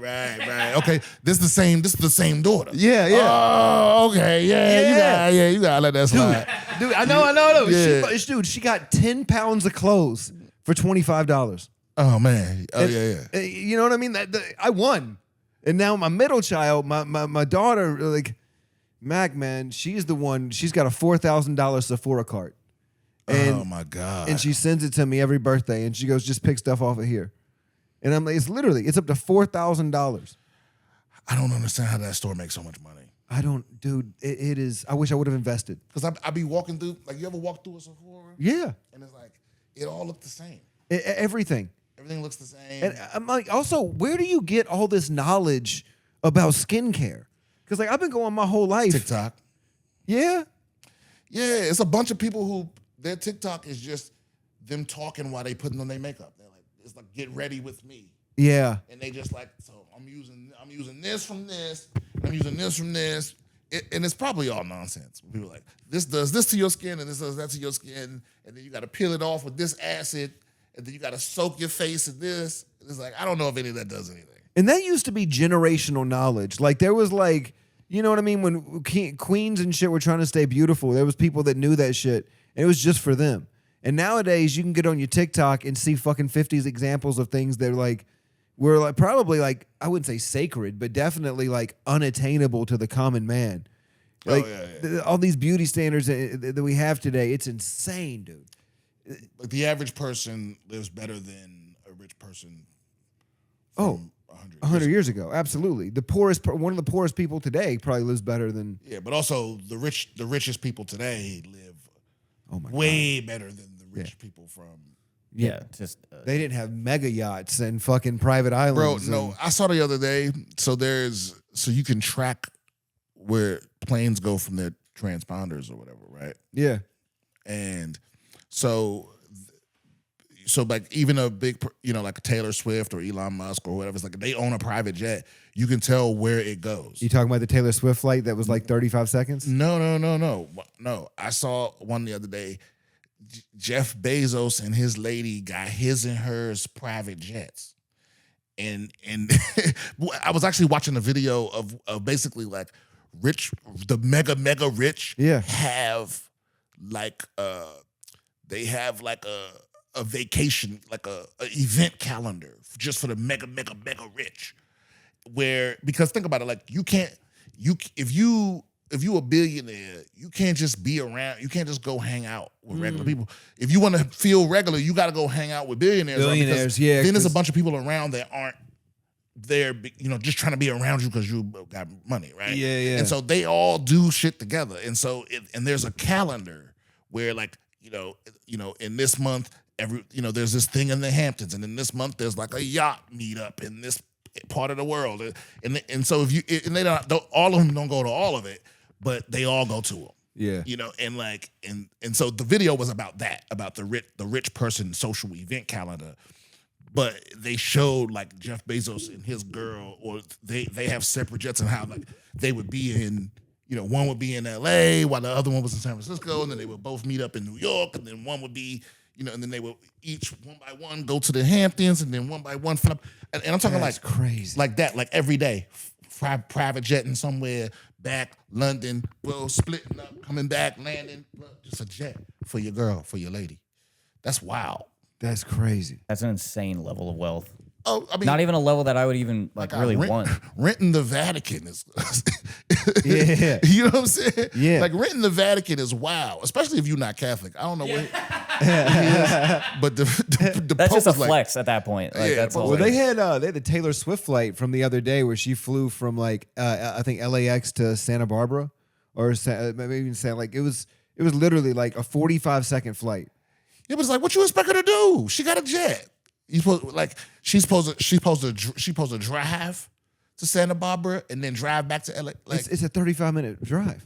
Okay, this is the same daughter. Yeah. Oh, okay, you gotta let that slide. Dude, I know. Yeah. She got 10 pounds of clothes for $25. Oh man. Oh yeah. You know what I mean? I won. And now my middle child, my daughter, like Mac, man, she's the one. She's got a $4,000 Sephora cart. And, oh my God. And she sends it to me every birthday, and she goes, "Just pick stuff off of here." And I'm like, it's up to $4,000. I don't understand how that store makes so much money. I don't, dude. It is. I wish I would have invested. Because I be walking through, like, you ever walk through a Sephora? Yeah. And it's like, it all look the same. Everything. Everything looks the same. And I'm like, also, where do you get all this knowledge about skincare? Because like I've been going my whole life. TikTok. Yeah. Yeah, it's a bunch of people who their TikTok is just them talking while they putting on their makeup. They're like, it's like, get ready with me. Yeah. And they just like, so I'm using this from this, I'm using this from this. And it's probably all nonsense. People are like, this does this to your skin and this does that to your skin. And then you got to peel it off with this acid. And then you got to soak your face in this. And it's like, I don't know if any of that does anything. And that used to be generational knowledge. Like there was like, you know what I mean? When queens and shit were trying to stay beautiful, there was people that knew that shit. And it was just for them. And nowadays you can get on your TikTok and see fucking 50 examples of things that were like probably like, I wouldn't say sacred, but definitely like unattainable to the common man. Like all these beauty standards that we have today, it's insane, dude. Like the average person lives better than a rich person. Oh, 100 years ago, absolutely. One of the poorest people today probably lives better than. Yeah, but also the richest people today live Oh my way better than the rich people from Yeah, just They didn't have mega yachts and fucking private islands. Bro, no, I saw the other day. So you can track where planes go from their transponders or whatever, right? Yeah. And so like even a big, like a Taylor Swift or Elon Musk or whatever, it's like they own a private jet. You can tell where it goes. You talking about the Taylor Swift flight that was like 35 seconds? No. I saw one the other day. Jeff Bezos and his lady got his and hers private jets. And I was actually watching a video of basically like the mega rich have like they have like a vacation, like a event calendar just for the mega rich. Because think about it, like if you a billionaire, you can't just be around, you can't just go hang out with regular people. If you want to feel regular, you got to go hang out with billionaires. Right? Then there's a bunch of people around that aren't there, just trying to be around you because you got money, right? Yeah. And so they all do shit together. And so, and there's a calendar where like, in this month, there's this thing in the Hamptons, and in this month there's like a yacht meetup in this part of the world, and so they don't all of them don't go to all of it, but they all go to them. Yeah. And so the video was about that, about the rich person social event calendar, but they showed like Jeff Bezos and his girl, or they have separate jets, and how like they would be in. One would be in LA while the other one was in San Francisco, and then they would both meet up in New York, and then one would be, and then they would each one by one go to the Hamptons, and then one by one flip. And I'm talking That's like crazy, like that, like every day, private jetting somewhere, back London, well, splitting up, coming back, landing, just a jet for your girl, for your lady. That's wild. That's crazy. that's an insane level of wealth. Oh, I mean, Not even a level that I would even really want. Renting the Vatican is, Yeah. you know what I'm saying? Yeah. Like renting the Vatican is wild, especially if you're not Catholic. I don't know what, but the That's Pope just a is like, flex at that point. Like, Yeah, that's well, all. Well, they had the Taylor Swift flight from the other day where she flew from like I think LAX to Santa Barbara, or maybe even like it was literally like a 45-second flight. It was like, what you expect her to do? She got a jet. She's supposed to drive to Santa Barbara and then drive back to LA. Like, It's a 35-minute drive.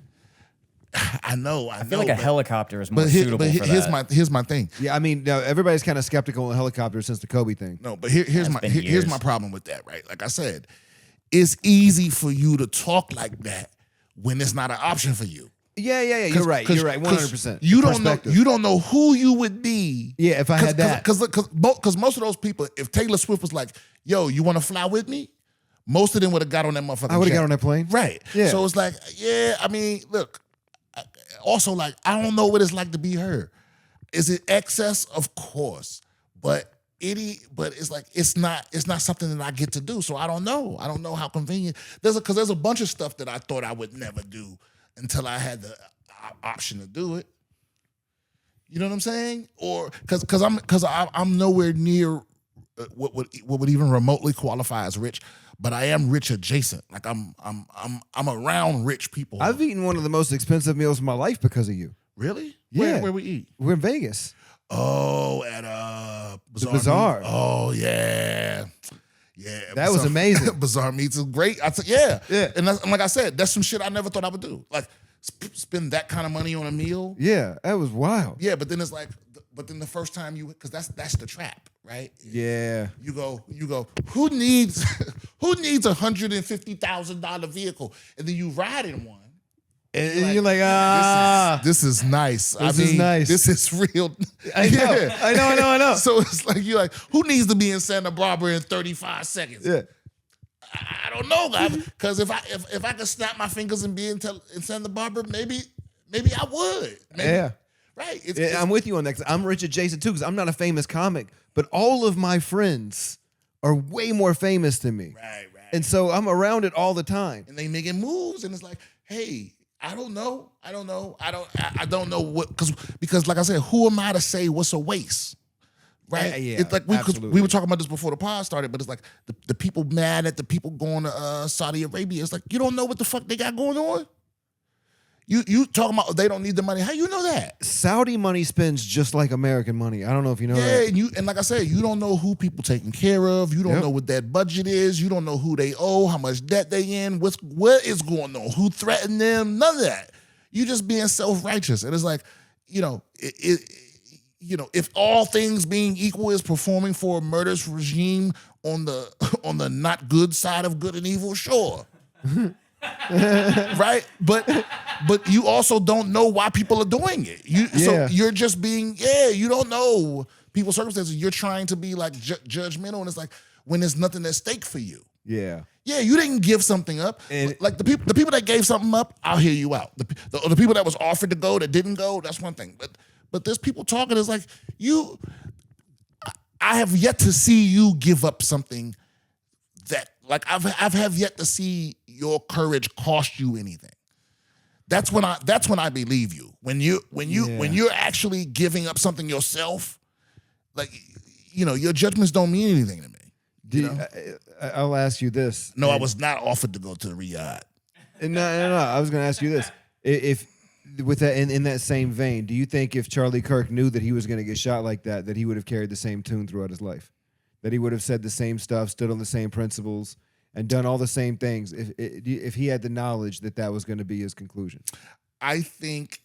I know. I feel like a helicopter is more suitable for that. Here's my thing. Yeah, I mean, now everybody's kind of skeptical on helicopters since the Kobe thing. No, but here's years. my problem with that, right? Like I said, it's easy for you to talk like that when it's not an option for you. Yeah. You're right. You're right. 100%. You don't know who you would be. Yeah, if I had that. Because most of those people, if Taylor Swift was like, "Yo, you want to fly with me?" Most of them would have got on that motherfucker. I would have got on that plane. Right. Yeah. So it's like, yeah. I mean, look. Also, like, I don't know what it's like to be her. Is it excess? Of course, but it's like it's not something that I get to do. So I don't know. I don't know how convenient. There's a bunch of stuff that I thought I would never do until I had the option to do it. You know what I'm saying? Or because I'm nowhere near what would even remotely qualify as rich, but I am rich adjacent. Like I'm around rich people. I've eaten one of the most expensive meals of my life because of you. Really? Yeah. Where we eat? We're in Vegas. Oh, at Bazaar. Bazaar. Meat? Oh yeah. Yeah, That was amazing. Bazaar Meats is great. I said, yeah. Yeah. And like I said, that's some shit I never thought I would do. Like spend that kind of money on a meal. Yeah, that was wild. Yeah, but then it's like, the first time because that's the trap, right? Yeah. You go. Who needs $150,000 vehicle, and then you ride in one. And you're like, This is nice. This is nice. This is real. I know. Yeah. I know. So it's like you're like, who needs to be in Santa Barbara in 35 seconds? Yeah. I don't know, guys. Because if I could snap my fingers and be in Santa Barbara, maybe I would. Maybe, Yeah. Right. I'm with you on that. 'Cause I'm rich adjacent too, because I'm not a famous comic, but all of my friends are way more famous than me. Right. And so I'm around it all the time. And they making moves, and it's like, hey, I don't know. I don't know what, because like I said, who am I to say what's a waste? Right? Yeah, It's like absolutely. we were talking about this before the pod started, but it's like the people mad at the people going to Saudi Arabia. It's like, you don't know what the fuck they got going on. You talking about they don't need the money? How you know that? Saudi money spends just like American money. I don't know if you know Yeah, that. and like I said, you don't know who people taking care of. You don't Yep. know what that budget is. You don't know who they owe, how much debt they in, what is going on, who threatened them. None of that. You just being self-righteous, and it's like, if all things being equal is performing for a murderous regime on the not good side of good and evil, sure. Right? But you also don't know why people are doing it. So you're just being, you don't know people's circumstances. You're trying to be like judgmental, and it's like when there's nothing at stake for you. Yeah. Yeah, you didn't give something up. And- like the people that gave something up, I'll hear you out. The people that was offered to go that didn't go, that's one thing. But there's people talking. It's like I have yet to see you give up something that, like, I've have yet to see your courage cost you anything. That's when I believe you. When you're actually giving up something yourself, like, your judgments don't mean anything to me. I'll ask you this. No, I was not offered to go to Riyadh. No. I was going to ask you this. If with that in that same vein, do you think if Charlie Kirk knew that he was going to get shot like that he would have carried the same tune throughout his life? That he would have said the same stuff, stood on the same principles, and done all the same things if he had the knowledge that was going to be his conclusion? I think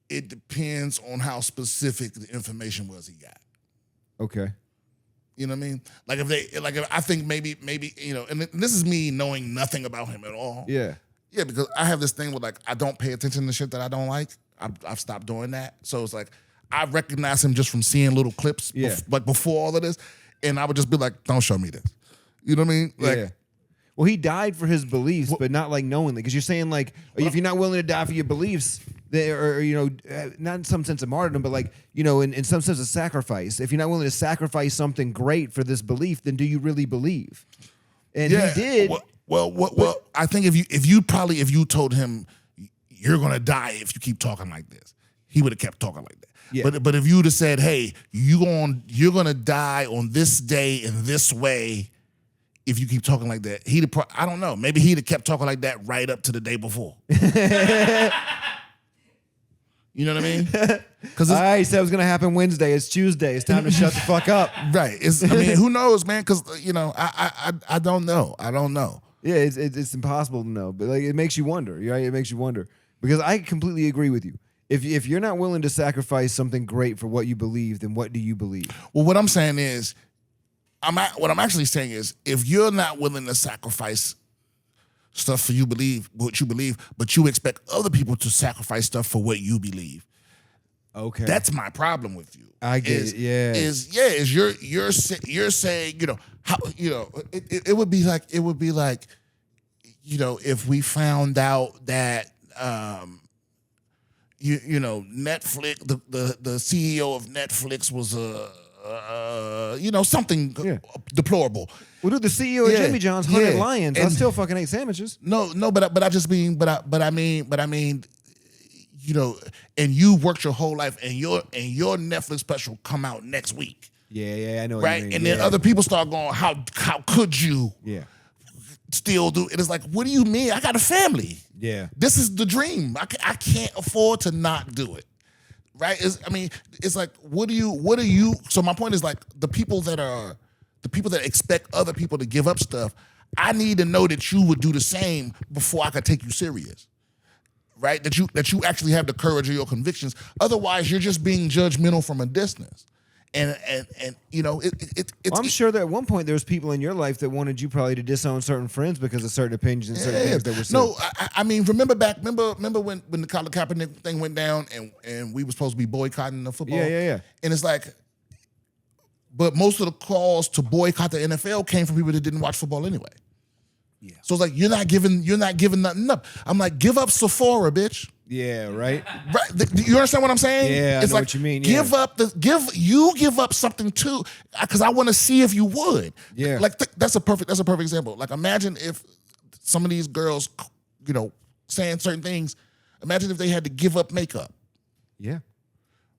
it depends on how specific the information was he got. Okay. You know what I mean? If I think maybe, and this is me knowing nothing about him at all. Yeah. Yeah, because I have this thing where, like, I don't pay attention to shit that I don't like. I've stopped doing that. So it's like, I recognize him just from seeing little clips, before all of this, and I would just be like, don't show me this. You know what I mean? Like, yeah. Well, he died for his beliefs, but not like knowingly. Because you're saying, like, if you're not willing to die for your beliefs, or not in some sense of martyrdom, but like, in some sense of sacrifice. If you're not willing to sacrifice something great for this belief, then do you really believe? And he did. Well, I think if you told him you're gonna die if you keep talking like this, he would have kept talking like that. Yeah. But if you'd have said, hey, you're gonna die on this day in this way, if you keep talking like that, I don't know. Maybe he'd have kept talking like that right up to the day before. You know what I mean? Because he said it was going to happen Wednesday. It's Tuesday. It's time to shut the fuck up. Right. Who knows, man? Because I don't know. I don't know. Yeah, it's impossible to know, but like it makes you wonder. Right? It makes you wonder because I completely agree with you. If you're not willing to sacrifice something great for what you believe, then what do you believe? Well, what I'm saying is, what I'm actually saying is, if you're not willing to sacrifice stuff for what you believe, but you expect other people to sacrifice stuff for what you believe. Okay, that's my problem with you. I get it. Yeah, is you're saying how it would be like if we found out that Netflix the CEO of Netflix was something deplorable. Well, dude, the CEO of Jimmy John's 100 Lions. I still fucking ate sandwiches. No, but I mean, and you worked your whole life, and your Netflix special come out next week. Yeah, I know. Right, what you mean. And then other people start going, how could you? Yeah. Still do it? It's like, what do you mean? I got a family. Yeah. This is the dream. I can't afford to not do it. Right? It's like, what do you? So my point is, like, the people that expect other people to give up stuff, I need to know that you would do the same before I could take you serious. Right? That you actually have the courage of your convictions. Otherwise, you're just being judgmental from a distance. And I'm sure that at one point there was people in your life that wanted you probably to disown certain friends because of certain opinions and certain things that were said. No, remember when the Colin Kaepernick thing went down and we were supposed to be boycotting the football? Yeah. And it's like, but most of the calls to boycott the NFL came from people that didn't watch football anyway. Yeah. So it's like, you're not giving nothing up. I'm like, give up Sephora, bitch. Yeah, right. Right. You understand what I'm saying? Yeah, it's I know like, what you mean. Give up something too, because I want to see if you would. Yeah. Like that's a perfect example. Like, imagine if some of these girls, saying certain things. Imagine if they had to give up makeup. Yeah.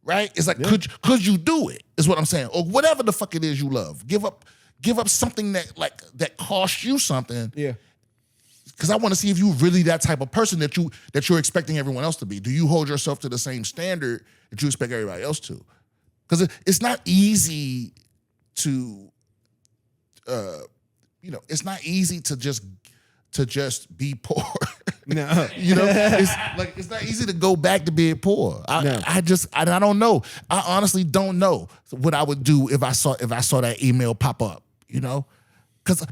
Right. It's like, could you do it? Is what I'm saying, or whatever the fuck it is you love. Give up something that costs you something. Yeah. Because I want to see if you really that type of person that you're expecting everyone else to be. Do you hold yourself to the same standard that you expect everybody else to? Because it's not easy to, it's not easy to just be poor. No. It's not easy to go back to being poor. I don't know. I honestly don't know what I would do if I saw that email pop up.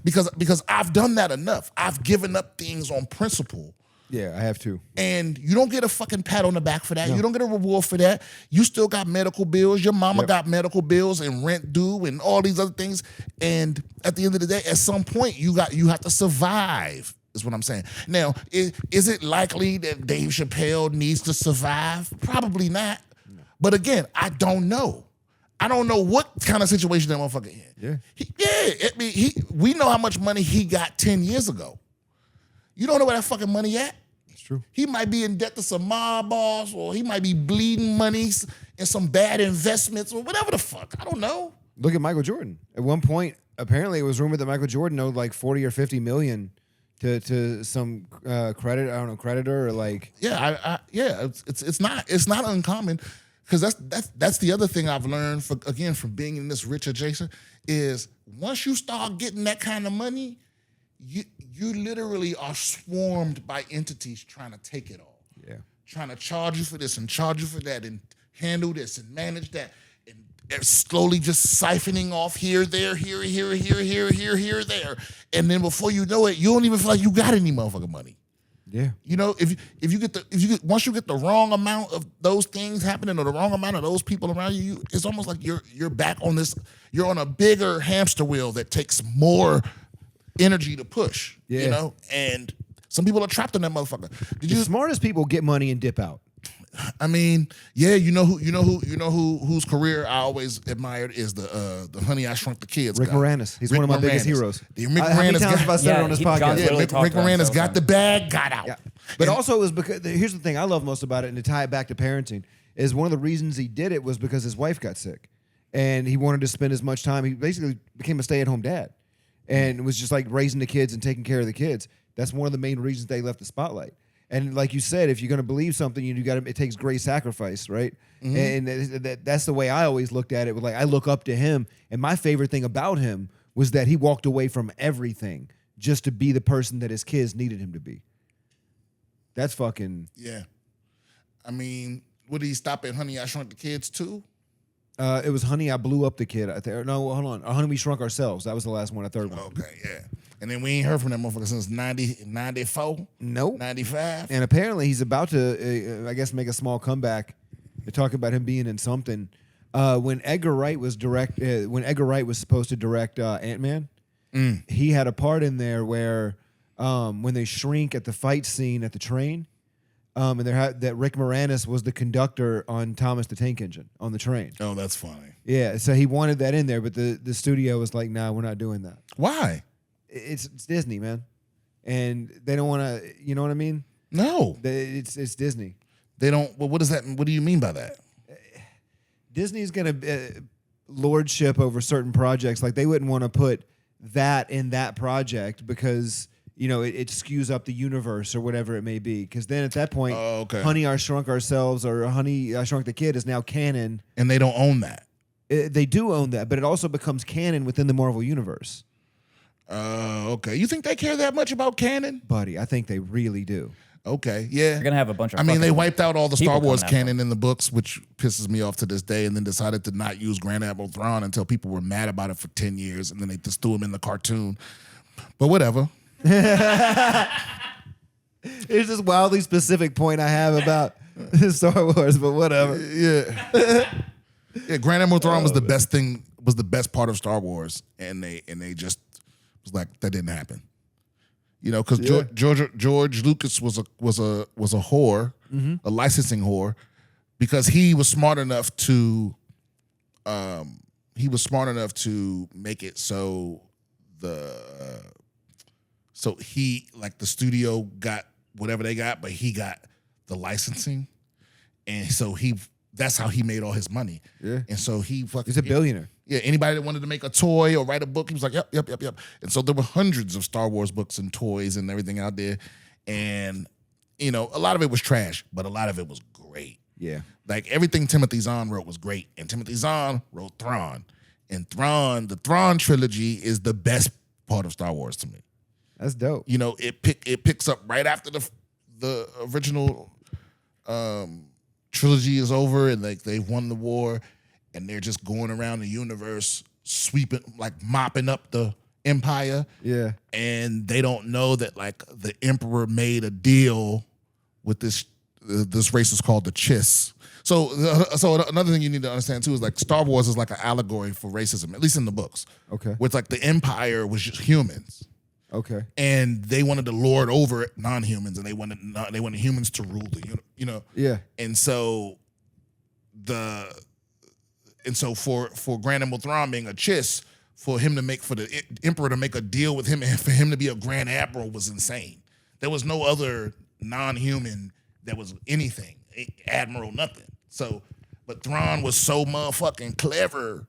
Because I've done that enough. I've given up things on principle. Yeah, I have too. And you don't get a fucking pat on the back for that. No. You don't get a reward for that. You still got medical bills. Your mama got medical bills and rent due and all these other things. And at the end of the day, at some point, you have to survive, is what I'm saying. Now, is it likely that Dave Chappelle needs to survive? Probably not. No. But again, I don't know. I don't know what kind of situation that motherfucker in. Yeah. We know how much money he got 10 years ago. You don't know where that fucking money at. It's true. He might be in debt to some mob boss, or he might be bleeding monies in some bad investments, or whatever the fuck. I don't know. Look at Michael Jordan. At one point, apparently it was rumored that Michael Jordan owed like 40 or 50 million to some creditor or like. Yeah, it's not uncommon. Because that's the other thing I've learned from being in this rich adjacent is once you start getting that kind of money, you literally are swarmed by entities trying to take it all. Yeah. Trying to charge you for this and charge you for that and handle this and manage that and slowly just siphoning off here, there, here, there. And then before you know it, you don't even feel like you got any motherfucking money. Yeah. Once you get the wrong amount of those things happening or the wrong amount of those people around you, it's almost like you're back on this. You're on a bigger hamster wheel that takes more energy to push. Yeah. And some people are trapped in that motherfucker. The smartest people get money and dip out. I mean, yeah, whose career I always admired is the Honey I Shrunk the Kids. Rick Moranis. He's one of my biggest heroes. Rick How many Moranis times have I said it on this podcast? Rick Moranis got the bag, got out. Yeah. But also it was because here's the thing I love most about it, and to tie it back to parenting, is one of the reasons he did it was because his wife got sick, and he wanted to spend as much time. He basically became a stay-at-home dad, and it was just like raising the kids and taking care of the kids. That's one of the main reasons they left the spotlight. And like you said, if you're going to believe something, it takes great sacrifice, right? Mm-hmm. And that's the way I always looked at it. I look up to him, and my favorite thing about him was that he walked away from everything just to be the person that his kids needed him to be. That's fucking... Yeah. I mean, would he stop at Honey, I Shrunk the Kids too? It was Honey, I Blew Up the Kid. No, hold on. Honey, We Shrunk Ourselves. That was the last one, the third one. Okay, yeah. And then we ain't heard from that motherfucker since 94? Nope. 95? And apparently he's about to, I guess, make a small comeback. They're talking about him being in something. When Edgar Wright was supposed to direct Ant-Man, he had a part in there where when they shrink at the fight scene at the train, and that Rick Moranis was the conductor on Thomas the Tank Engine on the train. Oh, that's funny. Yeah, so he wanted that in there, but the studio was like, "Nah, we're not doing that." Why? It's Disney, man, and they don't want to. You know what I mean? No, it's Disney. They don't. Well, what does that? What do you mean by that? Disney's gonna lordship over certain projects. Like they wouldn't want to put that in that project because it skews up the universe or whatever it may be. Because then at that point, Honey, I Shrunk Ourselves or Honey, I Shrunk the Kid is now canon, and they don't own that. They do own that, but it also becomes canon within the Marvel universe. Okay. You think they care that much about canon? Buddy, I think they really do. Okay, yeah. They're going to have a bunch of... they wiped out all the Star Wars canon in the books, which pisses me off to this day, and then decided to not use Grand Admiral Thrawn until people were mad about it for 10 years, and then they just threw him in the cartoon. But whatever. It's this wildly specific point I have about Star Wars, but whatever. Yeah. Yeah, Grand Admiral Thrawn was the best part of Star Wars, and they just was like, that didn't happen. Because George Lucas was a whore, a licensing whore, because he was smart enough to make it so the studio got whatever they got, but he got the licensing, and so that's how he made all his money. Yeah. And so he's a billionaire. Yeah, anybody that wanted to make a toy or write a book, he was like, yep. And so there were hundreds of Star Wars books and toys and everything out there. And, a lot of it was trash, but a lot of it was great. Yeah. Like everything Timothy Zahn wrote was great. And Timothy Zahn wrote Thrawn. And the Thrawn trilogy is the best part of Star Wars to me. That's dope. It picks up right after the original trilogy is over and like they've won the war. And they're just going around the universe, sweeping, like mopping up the Empire. Yeah. And they don't know that like the Emperor made a deal with this race is called the Chiss. So another thing you need to understand too is like Star Wars is like an allegory for racism, at least in the books. Okay. With like the Empire was just humans. Okay. And they wanted to lord over non-humans, and they wanted humans to rule the Yeah. And so for Grand Admiral Thrawn being a Chiss, for the Emperor to make a deal with him and for him to be a Grand Admiral was insane. There was no other non-human that was anything, Admiral nothing. So, but Thrawn was so motherfucking clever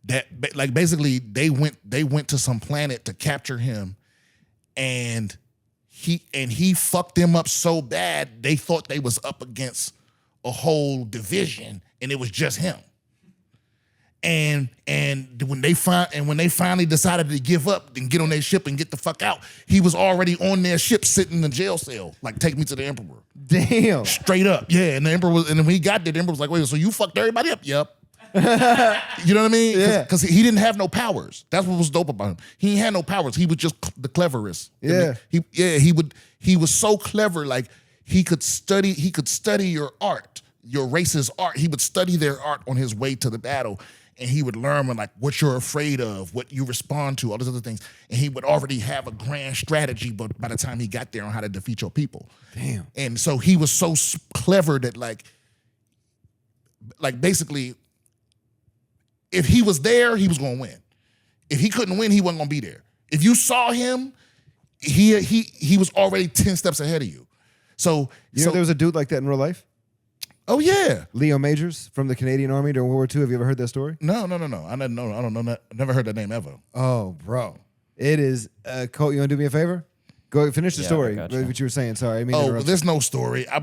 that like basically they went to some planet to capture him, and he fucked them up so bad they thought they was up against a whole division and it was just him. And when they finally decided to give up and get on their ship and get the fuck out, he was already on their ship sitting in the jail cell, like, take me to the Emperor. Damn. Straight up, yeah. And when he got there, the Emperor was like, wait, so you fucked everybody up? Yep. You know what I mean? Yeah. Because he didn't have no powers. That's what was dope about him. He ain't had no powers. He was just the cleverest. Yeah. He was so clever, like he could study your art, your race's art. He would study their art on his way to the battle. And he would learn like what you're afraid of, what you respond to, all those other things. And he would already have a grand strategy, but by the time he got there on how to defeat your people. Damn. And so he was so clever that like basically, if he was there, he was going to win. If he couldn't win, he wasn't going to be there. If you saw him, he was already 10 steps ahead of you. So there was a dude like that in real life? Oh yeah, Leo Majors from the Canadian Army during World War II. Have you ever heard that story? No. I don't know that. I never heard that name ever. Oh, bro, it is. Colt, you want to do me a favor? Go finish the story. gotcha. What you were saying? Sorry, I mean. Oh, there's no story. I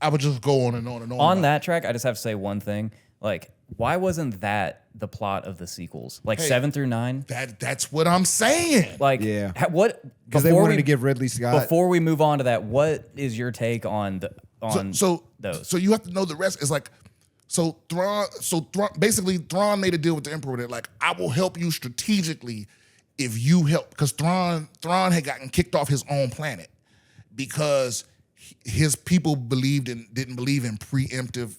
would just go on and on and on. On that track, I just have to say one thing. Like, why wasn't that the plot of the sequels? Like 7 through 9? That's what I'm saying. Like, Yeah. What? because they wanted to give Ridley Scott. Before we move on to that, what is your take on those? So you have to know the rest. Is like, Thrawn basically Thrawn made a deal with the Emperor that like, I will help you strategically if you help, because Thrawn had gotten kicked off his own planet because his people didn't believe in preemptive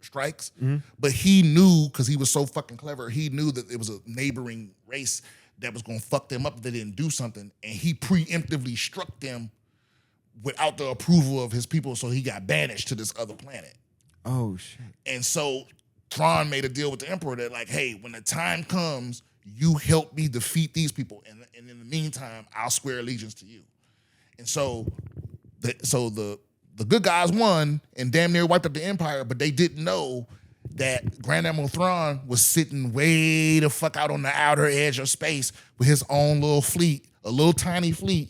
strikes, but he knew, because he was so fucking clever, he knew that it was a neighboring race that was gonna fuck them up if they didn't do something, and he preemptively struck them without the approval of his people, so he got banished to this other planet. Oh shit! And so Thrawn made a deal with the Emperor that like, hey, when the time comes, you help me defeat these people, and in the meantime, I'll swear allegiance to you. And so the good guys won and damn near wiped up the Empire, but they didn't know that Grand Admiral Thrawn was sitting way the fuck out on the outer edge of space with his own little fleet, a little tiny fleet,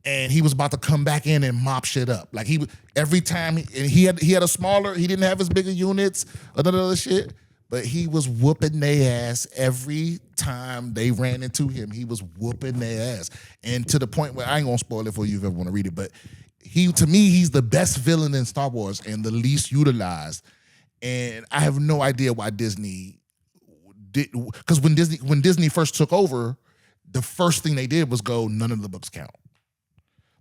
and he was about to come back in and mop shit up. Like every time, he had a smaller, he didn't have as big of units, other shit, but he was whooping their ass every time they ran into him. He was whooping their ass, and to the point where I ain't gonna spoil it for you if you ever want to read it, but to me, he's the best villain in Star Wars and the least utilized. And I have no idea why Disney did, because when Disney first took over, the first thing they did was go, none of the books count.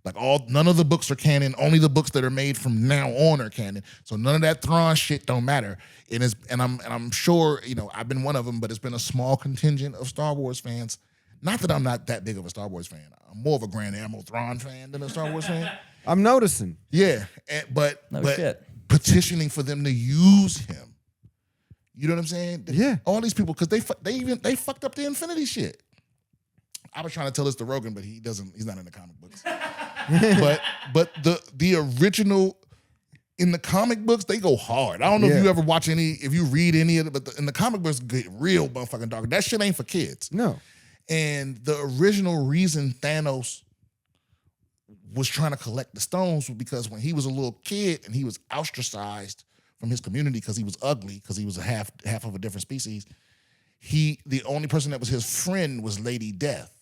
Like none of the books are canon. Only the books that are made from now on are canon. So none of that Thrawn shit don't matter. And I'm sure, I've been one of them, but it's been a small contingent of Star Wars fans. Not that I'm not that big of a Star Wars fan. I'm more of a Grand Admiral Thrawn fan than a Star Wars fan. I'm noticing. Yeah, but shit. Petitioning for them to use him. You know what I'm saying? Yeah. All these people, because they fucked up the Infinity shit. I was trying to tell this to Rogan, but he's not in the comic books. but the original in the comic books, they go hard. I don't know if you ever watch if you read any of it, but in the comic books, get real motherfucking dark. That shit ain't for kids. No. And the original reason Thanos was trying to collect the stones was because when he was a little kid and he was ostracized from his community because he was ugly, because he was a half of a different species, the only person that was his friend was Lady Death.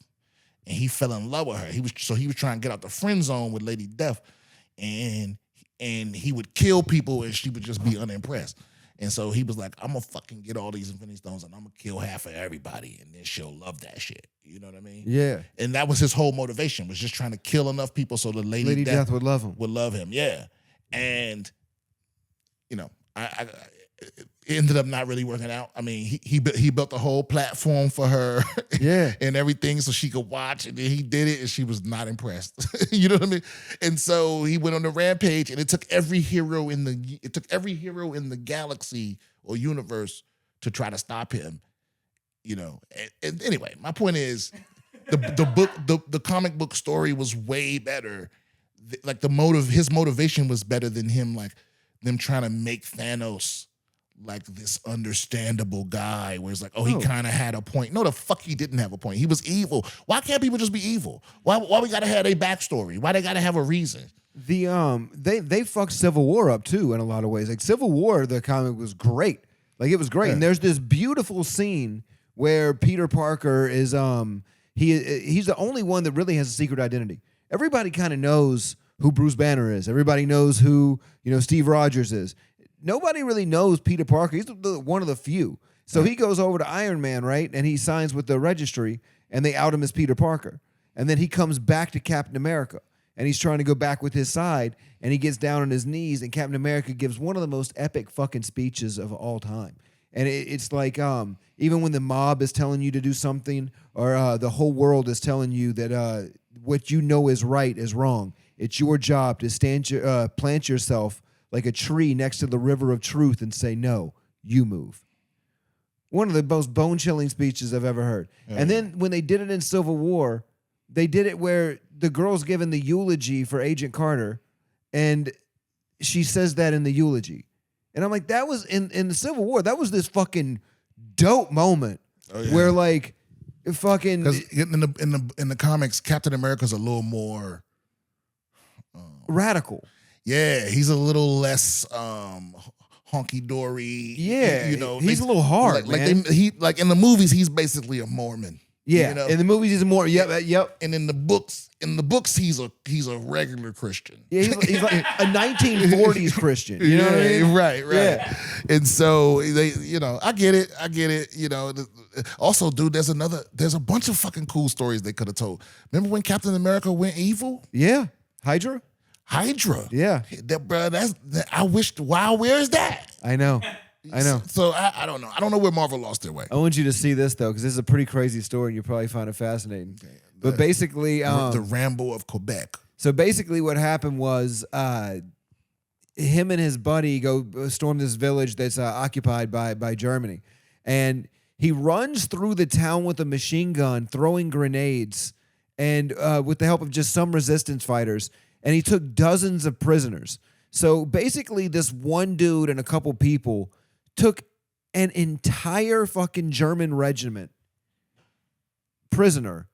And he fell in love with her. He was trying to get out the friend zone with Lady Death. And he would kill people and she would just be unimpressed. And so he was like, I'm going to fucking get all these Infinity Stones and I'm going to kill half of everybody and then she'll love that shit. You know what I mean? Yeah. And that was his whole motivation, was just trying to kill enough people so the Lady Death would love him. Would love him, yeah. And, you know, it ended up not really working out. I mean, he built a whole platform for her, yeah, and everything so she could watch. And then he did it, and she was not impressed. You know what I mean? And so he went on the rampage, and it took every hero in the galaxy or universe to try to stop him. You know. And anyway, my point is, the comic book story was way better. Like his motivation was better than him. Like them trying to make Thanos like this understandable guy where it's like, he kind of had a point. No, the fuck he didn't have a point. He was evil. Why can't people just be evil? Why we gotta have a backstory? Why they gotta have a reason? They fucked Civil War up too in a lot of ways. Like Civil War, the comic was great. Like it was great. Yeah. And there's this beautiful scene where Peter Parker is he's the only one that really has a secret identity. Everybody kind of knows who Bruce Banner is. Everybody knows who, Steve Rogers is. Nobody really knows Peter Parker. He's one of the few. So he goes over to Iron Man, right? And he signs with the registry, and they out him as Peter Parker. And then he comes back to Captain America, and he's trying to go back with his side, and he gets down on his knees, and Captain America gives one of the most epic fucking speeches of all time. And it's like even when the mob is telling you to do something, or the whole world is telling you that what you know is right is wrong, it's your job to plant yourself like a tree next to the river of truth and say, no, you move. One of the most bone-chilling speeches I've ever heard. Yeah. And then when they did it in Civil War, they did it where the girl's giving the eulogy for Agent Carter, and she says that in the eulogy. And I'm like, that was in the Civil War, that was this fucking dope moment where like fucking... Because in the comics, Captain America's a little more... radical. Yeah, he's a little less honky-dory. Yeah, he's a little hard, man. Like in the movies, he's basically a Mormon. Yeah, in the movies he's a Mormon. Yep. And in the books, he's a regular Christian. Yeah, he's like a 1940s Christian. You know what I mean? Right. Yeah. And so they, I get it. Also, dude, there's a bunch of fucking cool stories they could have told. Remember when Captain America went evil? Yeah, Hydra. Yeah. I wished, where is that? I know. So I don't know. I don't know where Marvel lost their way. I want you to see this, though, because this is a pretty crazy story, and you'll probably find it fascinating. Okay. But basically... the Rambo of Quebec. So basically what happened was him and his buddy go storm this village that's occupied by Germany. And he runs through the town with a machine gun, throwing grenades, and with the help of just some resistance fighters. And he took dozens of prisoners. So basically this one dude and a couple people took an entire fucking German regiment prisoner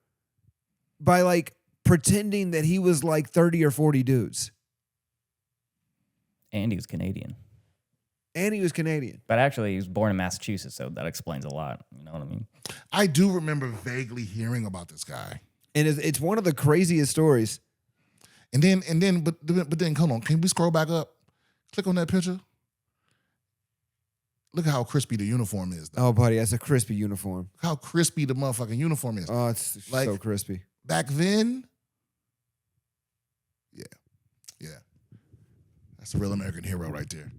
by like pretending that he was like 30 or 40 dudes. And he was Canadian. But actually, he was born in Massachusetts, so that explains a lot. You know what I mean? I do remember vaguely hearing about this guy. And it's one of the craziest stories. But then, hold on. Can we scroll back up? Click on that picture. Look at how crispy the uniform is. Though. Oh, buddy, that's a crispy uniform. How crispy the motherfucking uniform is. Oh, it's like, so crispy. Back then, yeah. That's a real American hero right there.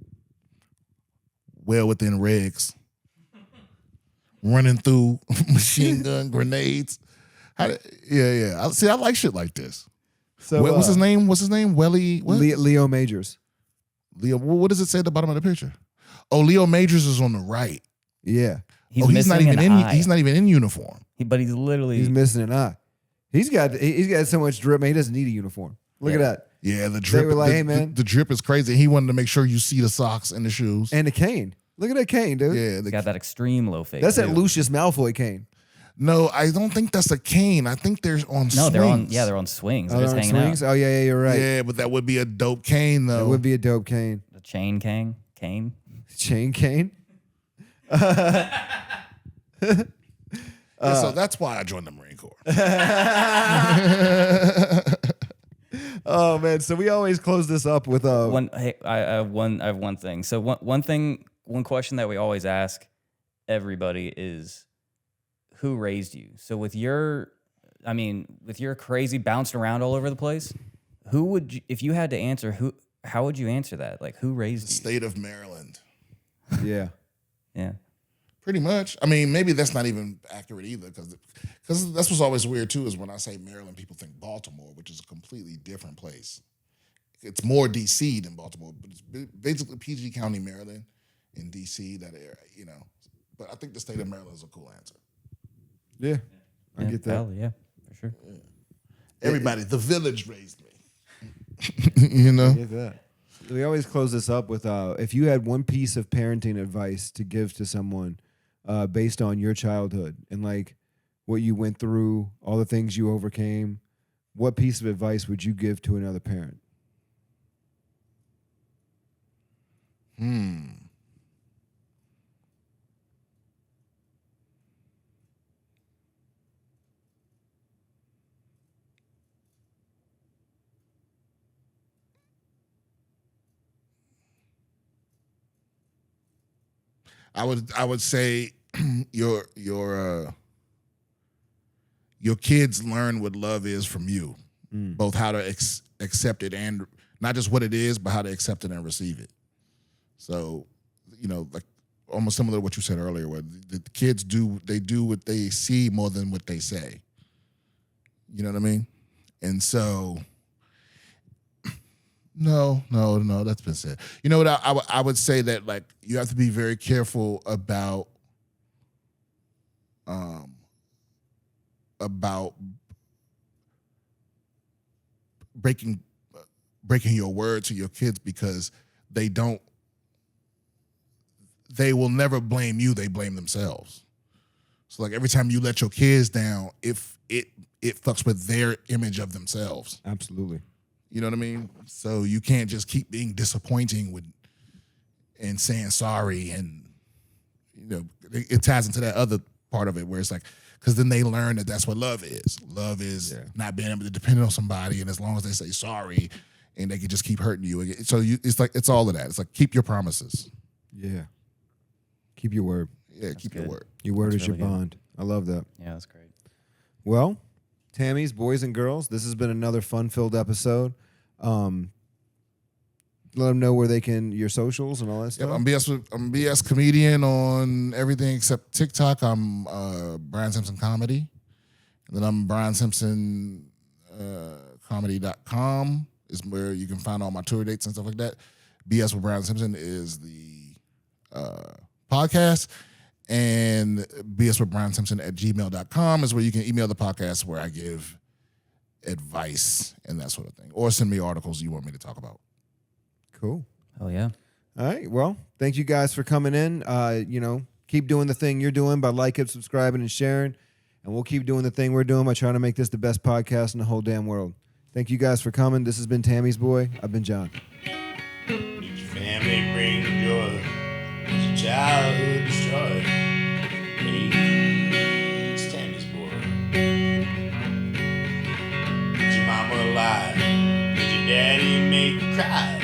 Well within regs. Running through machine gun grenades. Yeah. I like shit like this. So what's his name? Leo Majors. Leo. What does it say at the bottom of the picture? Oh, Leo Majors is on the right. Yeah. He's not even in uniform. But he's missing an eye. He's got so much drip, man. He doesn't need a uniform. Look at that. Yeah, the drip. were like, the, "Hey, man." the drip is crazy. He wanted to make sure you see the socks and the shoes. And the cane. Look at that cane, dude. Yeah, Got that extreme low fade. That's too. that Lucius Malfoy cane. no, I don't think that's a cane. I think they're on No, swings. they're on swings. Oh, They're just they're on hanging swings? out. Oh, yeah, you're right. Yeah, but that would be a dope cane though. It would be a dope cane. The chain cane. Chain cane? So that's why I joined the Marine Corps. Oh, man. So we always close this up with a... I have one thing. So one question that we always ask everybody is, who raised you? So with your crazy bouncing around all over the place, who would you, if you had to answer, how would you answer that? Like, who raised you? State of Maryland. Yeah. Yeah. Pretty much. I mean, maybe that's not even accurate either, because that's what's always weird too, is when I say Maryland, people think Baltimore, which is a completely different place. It's more D.C. than Baltimore, but it's basically PG County, Maryland, in D.C., that area, you know. But I think the state of Maryland is a cool answer. Yeah. I get that. Probably, yeah, for sure. Yeah. Everybody, the village raised me. You know? I get that. We always close this up with if you had one piece of parenting advice to give to someone based on your childhood and like what you went through, all the things you overcame, what piece of advice would you give to another parent? I would say your kids learn what love is from you, both how to accept it and not just what it is, but how to accept it and receive it. So, you know, like almost similar to what you said earlier, where the kids do what they see more than what they say. You know what I mean? And so, no, that's been said. You know what? I would say that like you have to be very careful about breaking your word to your kids, because they will never blame you, they blame themselves. So like every time you let your kids down, if it fucks with their image of themselves. Absolutely. You know what I mean? So you can't just keep being disappointing and saying sorry, and you know it ties into that other part of it where it's like, because then they learn that that's what love is. Love is not being able to depend on somebody, and as long as they say sorry, and they can just keep hurting you. So it's like it's all of that. It's like keep your promises. Yeah. Keep your word. Yeah, keep your word. Your word That's is really your good. bond. I love that. Yeah, that's great. Well, Tammy's boys and girls, this has been another fun-filled episode. Let them know where they can, your socials and all that stuff. Yep, I'm BS comedian on everything except TikTok. I'm Brian Simpson Comedy. And then I'm Brian Simpson comedy.com is where you can find all my tour dates and stuff like that. BS with Brian Simpson is the podcast. And BSwithBrianSimpson@gmail.com is where you can email the podcast, where I give advice and that sort of thing. Or send me articles you want me to talk about. Cool. Oh yeah. All right. Well, thank you guys for coming in. Keep doing the thing you're doing by liking, subscribing, and sharing. And we'll keep doing the thing we're doing by trying to make this the best podcast in the whole damn world. Thank you guys for coming. This has been Tammy's Boy. I've been John. Each family brings joy. It's a childhood destroyed. Hey, it's Tammy's boy. Is your mama alive? Did your daddy make you cry?